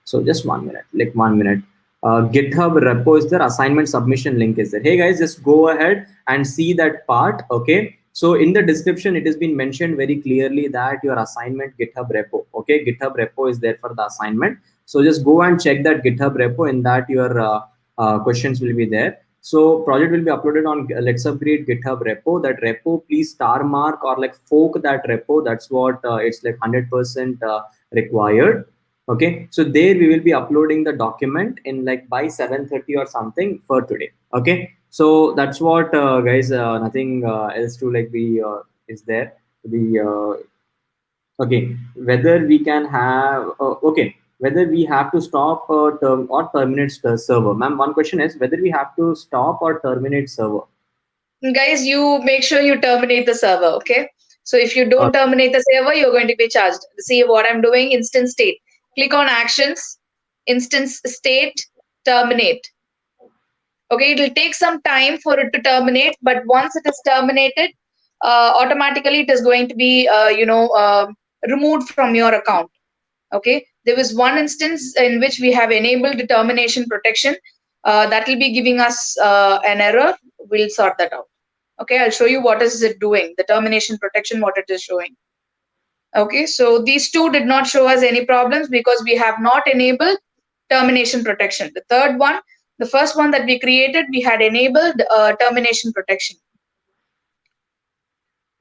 S1: So just 1 minute, like 1 minute. GitHub repo is there, assignment submission link is there. Hey guys, just go ahead and see that part. Okay, so in the description it has been mentioned very clearly that your assignment GitHub repo. Okay, GitHub repo is there for the assignment. So just go and check that GitHub repo. In that your questions will be there. So project will be uploaded on LetsUpgrade GitHub repo. That repo, please star mark or like fork that repo. That's what it's like 100% required. Okay, so there we will be uploading the document in like by 7:30 or something for today. Okay, so that's what guys, nothing else to like be is there. The okay, whether we can have okay, whether we have to stop term or terminate the server. Ma'am, one question is whether we have to stop or terminate server.
S3: Guys, you make sure you terminate the server. Okay. So if you
S1: Uh,
S3: don't terminate the server, you're going to be charged. See what I'm doing? Instance state. Click on actions, instance state, terminate. Okay, it will take some time for it to terminate, but once it is terminated, automatically it is going to be removed from your account. Okay, there was one instance in which we have enabled the termination protection. That will be giving us an error. We'll sort that out. Okay, I'll show you what is it doing, the termination protection, what it is showing. Okay, so these two did not show us any problems because we have not enabled termination protection. The third one, the first one that we created, we had enabled termination protection.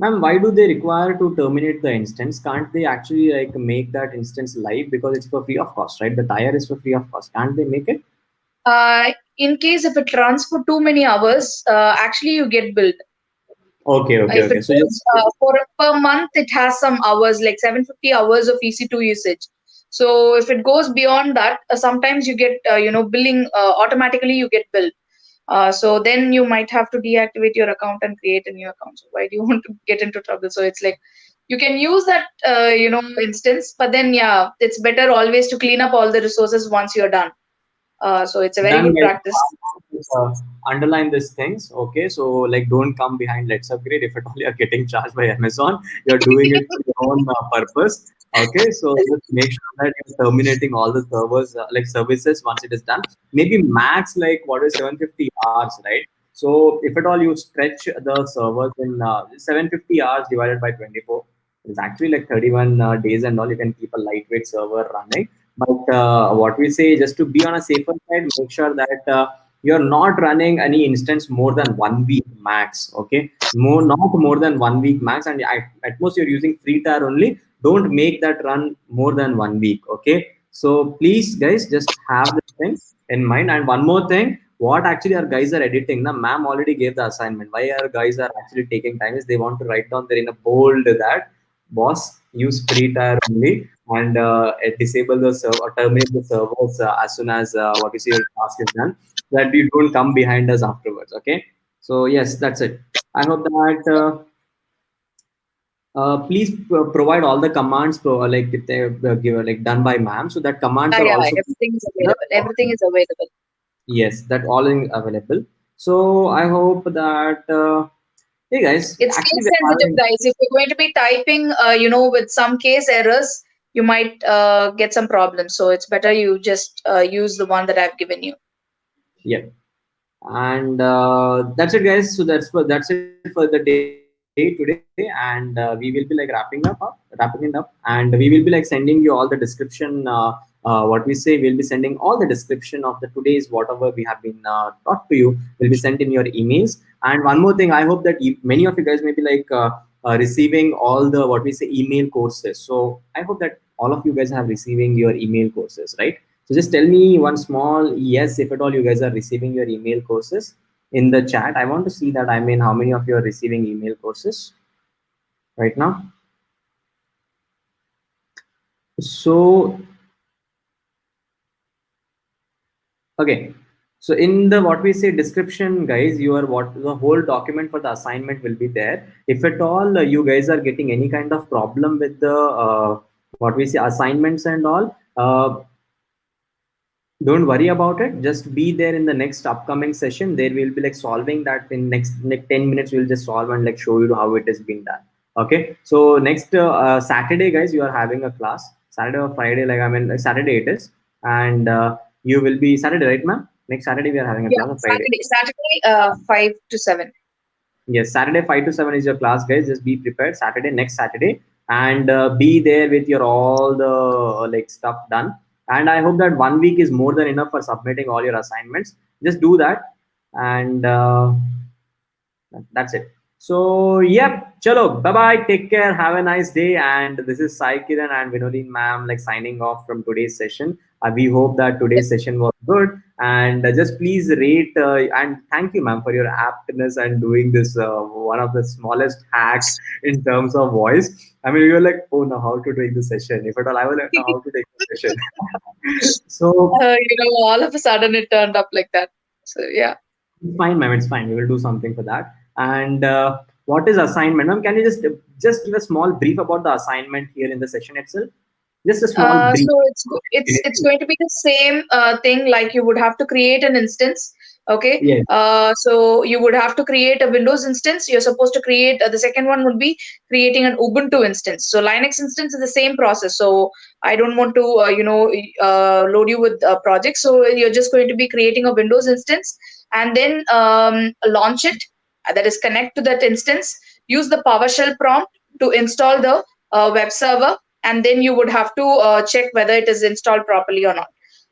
S1: Ma'am, why do they require to terminate the instance? Can't they actually like make that instance live, because it's for free of cost, right? The tire is for free of cost. Can't they make it?
S3: In case if it runs for too many hours, actually you get billed.
S1: Okay, okay,
S3: If it
S1: okay. So just
S3: goes for per month, it has some hours, like 750 hours of EC2 usage. So if it goes beyond that, sometimes you get, billing automatically. You get billed. So then you might have to deactivate your account and create a new account. So why do you want to get into trouble? So it's like You can use that instance, but then yeah, it's better always to clean up all the resources once you're done. So it's a very
S1: Done,
S3: good
S1: guys.
S3: practice.
S1: Underline these things, okay? So like, don't come behind Let's Upgrade. If at all you're getting charged by Amazon, you're doing it for your own purpose, okay? So just make sure that you're terminating all the servers, like services, once it is done. Maybe max like what is 750 hours, right? So if at all you stretch the servers in 750 hours divided by 24, it's actually like 31 days and all. You can keep a lightweight server running. But what we say, just to be on a safer side, make sure that you're not running any instance more than 1 week max. Okay, not more than 1 week max, and at most you're using free tier only. Don't make that run more than 1 week. Okay, so please, guys, just have this thing in mind. And one more thing, what actually our guys are editing. The ma'am already gave the assignment. Why our guys are actually taking time is they want to write down there in a bold that boss use free tier only, and disable the server or terminate the servers as soon as what you see your task is done, so that you don't come behind us afterwards. Okay, so yes, that's it. I hope that please provide all the commands like if they give like done by ma'am, so that commands
S3: Yeah,
S1: are
S3: yeah,
S1: also
S3: everything is available. Everything is available.
S1: yes, that all in available. So I hope that hey guys,
S3: It's
S1: actually
S3: case
S1: we're
S3: sensitive,
S1: having
S3: guys. If you're going to be typing, with some case errors, you might get some problems. So it's better you just use the one that I've given you.
S1: yeah. And that's it, guys. So that's it for the day today, and we will be like wrapping it up, and we will be like sending you all the description. What we say, we'll be sending all the description of the today's whatever we have been taught to you will be sent in your emails. And one more thing, I hope that many of you guys may be like receiving all the what we say email courses. So I hope that all of you guys have receiving your email courses, right? So just tell me one small yes if at all you guys are receiving your email courses in the chat. I want to see that. I mean, how many of you are receiving email courses right now? So okay. So in the what we say description, guys, you are what the whole document for the assignment will be there. If at all you guys are getting any kind of problem with the what we say assignments and all, don't worry about it. Just be there in the next upcoming session. There will be like solving that in next like 10 minutes. We'll just solve and like show you how it is being done. Okay, so next Saturday, guys, you are having a class. Saturday or Friday, like I mean like Saturday it is. And you will be Saturday, right, ma'am? Next Saturday we are having a
S3: Yeah,
S1: class on Friday.
S3: Saturday, 5 to 7.
S1: Yes, Saturday 5 to 7 is your class, guys. Just be prepared. Saturday, next Saturday, and be there with your all the like stuff done. And I hope that 1 week is more than enough for submitting all your assignments. Just do that, and that's it. So yep, chalo, bye bye. Take care. Have a nice day. And this is Sai Kiran and Vinodin ma'am like signing off from today's session. We hope that today's session was good. And just please rate and thank you, ma'am, for your aptness and doing this one of the smallest hack in terms of voice. I mean, you're like, oh no, how to take the session? If at all, I will know how to take the session. So
S3: All of a sudden it turned up like that. So yeah.
S1: it's fine, ma'am. It's fine. We will do something for that. And what is assignment, ma'am? Can you just give a small brief about the assignment here in the session itself? Just a small brief.
S3: So it's going to be the same thing. Like you would have to create an instance. Okay.
S1: Yes.
S3: So you would have to create a Windows instance. You're supposed to create the second one would be creating an Ubuntu instance. So Linux instance is the same process. So I don't want to load you with projects. So you're just going to be creating a Windows instance and then launch it. That is connect to that instance. Use the PowerShell prompt to install the web server, and then you would have to check whether it is installed properly or not.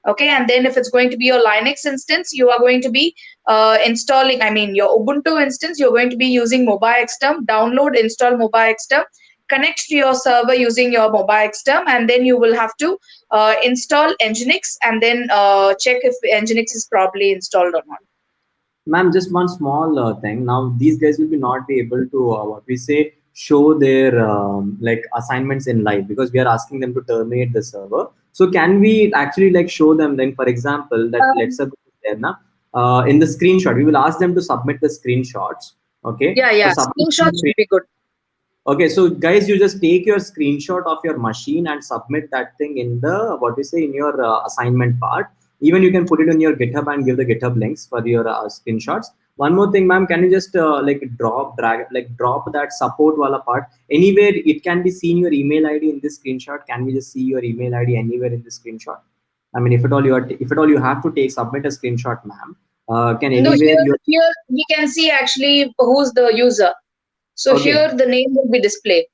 S3: Okay, and then if it's going to be your Linux instance, you are going to be installing, I mean, your Ubuntu instance, you're going to be using MobiXterm, download, install MobiXterm, connect to your server using your MobiXterm, and then you will have to install Nginx and then check if Nginx is properly installed or not.
S1: Ma'am, just one small thing. Now, these guys will be not be able to what we say show their like assignments in live because we are asking them to terminate the server. So can we actually like show them then, for example, that let's say there now in the screenshot, we will ask them to submit the screenshots. Okay.
S3: Yeah,
S1: So
S3: yeah.
S1: submit
S3: Screenshots
S1: the
S3: should be good.
S1: Okay, so guys, you just take your screenshot of your machine and submit that thing in the what we say in your assignment part. Even you can put it in your GitHub and give the GitHub links for your screenshots. One more thing, ma'am, can you just drop that support wala part anywhere? It can be seen your email ID in this screenshot. Can we just see your email ID anywhere in this screenshot? I mean, if at all you have to take submit a screenshot, ma'am. Can
S3: No,
S1: anywhere you
S3: here we can see actually who's the user. So
S1: okay?
S3: here the name will be displayed.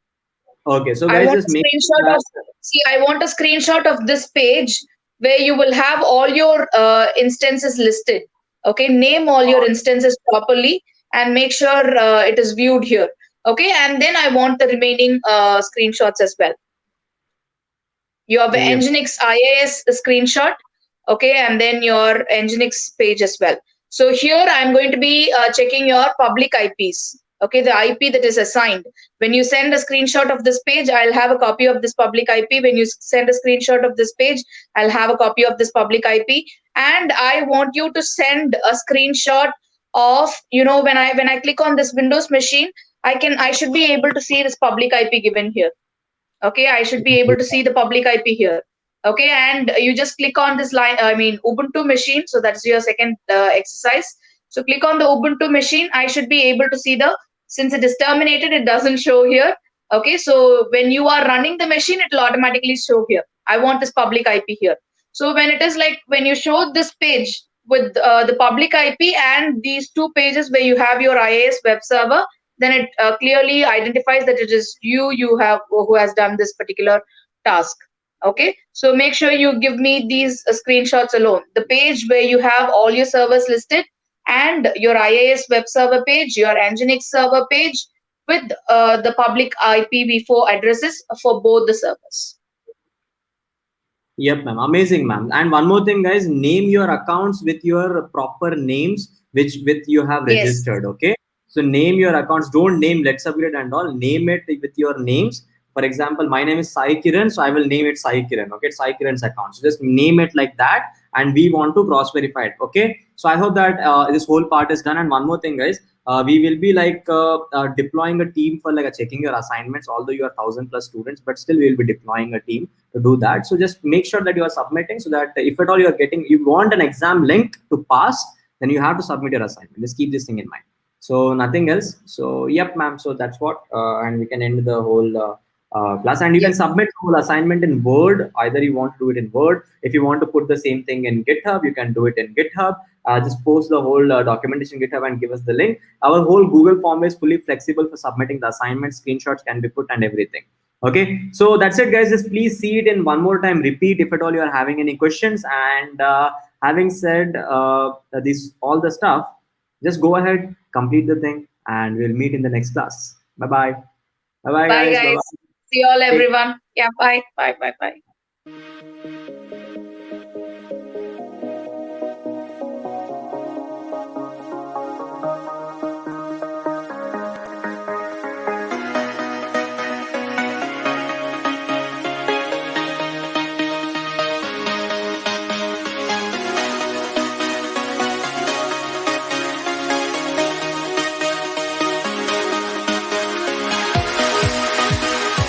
S1: Okay, so
S3: I
S1: guys,
S3: want
S1: just
S3: a
S1: make
S3: screenshot
S1: that.
S3: of, see, I want a screenshot of this page where you will have all your instances listed. Okay, name all your instances properly and make sure it is viewed here. Okay, and then I want the remaining screenshots as well. You have the
S1: Yep.
S3: Nginx IIS screenshot, okay, and then your Nginx page as well. So here I'm going to be checking your public IPs, okay, the IP that is assigned. When you send a screenshot of this page, I'll have a copy of this public IP. When you send a screenshot of this page, I'll have a copy of this public IP. And I want you to send a screenshot of, you know, when I click on this Windows machine, I should be able to see this public IP given here. Okay, I should be able to see the public IP here. Okay, and you just click on this line, I mean Ubuntu machine. So that's your second exercise. So click on the Ubuntu machine. I should be able to see the, since it is terminated, it doesn't show here. Okay, so when you are running the machine, it will automatically show here. I want this public IP here. So when it is like, when you show this page with the public IP and these two pages where you have your IIS web server, then it clearly identifies that it is you have who has done this particular task. Okay, so make sure you give me these screenshots alone. The page where you have all your servers listed and your IIS web server page, your Nginx server page with the public IPv4 addresses for both the servers.
S1: Yep, ma'am. Amazing, ma'am. And one more thing, guys, name your accounts with your proper names, which with you have
S3: Yes.
S1: registered. Okay. So name your accounts. Don't name Let's Upgrade and all. Name it with your names. For example, my name is Sai Kiran, so I will name it Sai Kiran. Okay, it's Sai Kiran's account. So just name it like that, and we want to cross verify it. Okay. So I hope that this whole part is done. And one more thing, guys, we will be deploying a team for checking your assignments. Although you are 1,000+ students, but still we will be deploying a team to do that. So just make sure that you are submitting, so that if at all you want an exam link to pass, then you have to submit your assignment. Just keep this thing in mind. So nothing else. So yep, ma'am. So that's what, and we can end the whole class. And you can submit the whole assignment in Word. Either you want to do it in Word. If you want to put the same thing in GitHub, you can do it in GitHub. Just post the whole documentation in GitHub and give us the link. Our whole Google form is fully flexible for submitting the assignment. Screenshots can be put and everything. Okay, so that's it, guys. Just please see it in one more time, repeat if at all you are having any questions. And having said this all the stuff, just go ahead, complete the thing, and we'll meet in the next class. Bye bye. Bye bye,
S3: Bye
S1: guys. Bye
S3: guys.
S1: bye.
S3: See you all, everyone. Yeah, bye. Bye.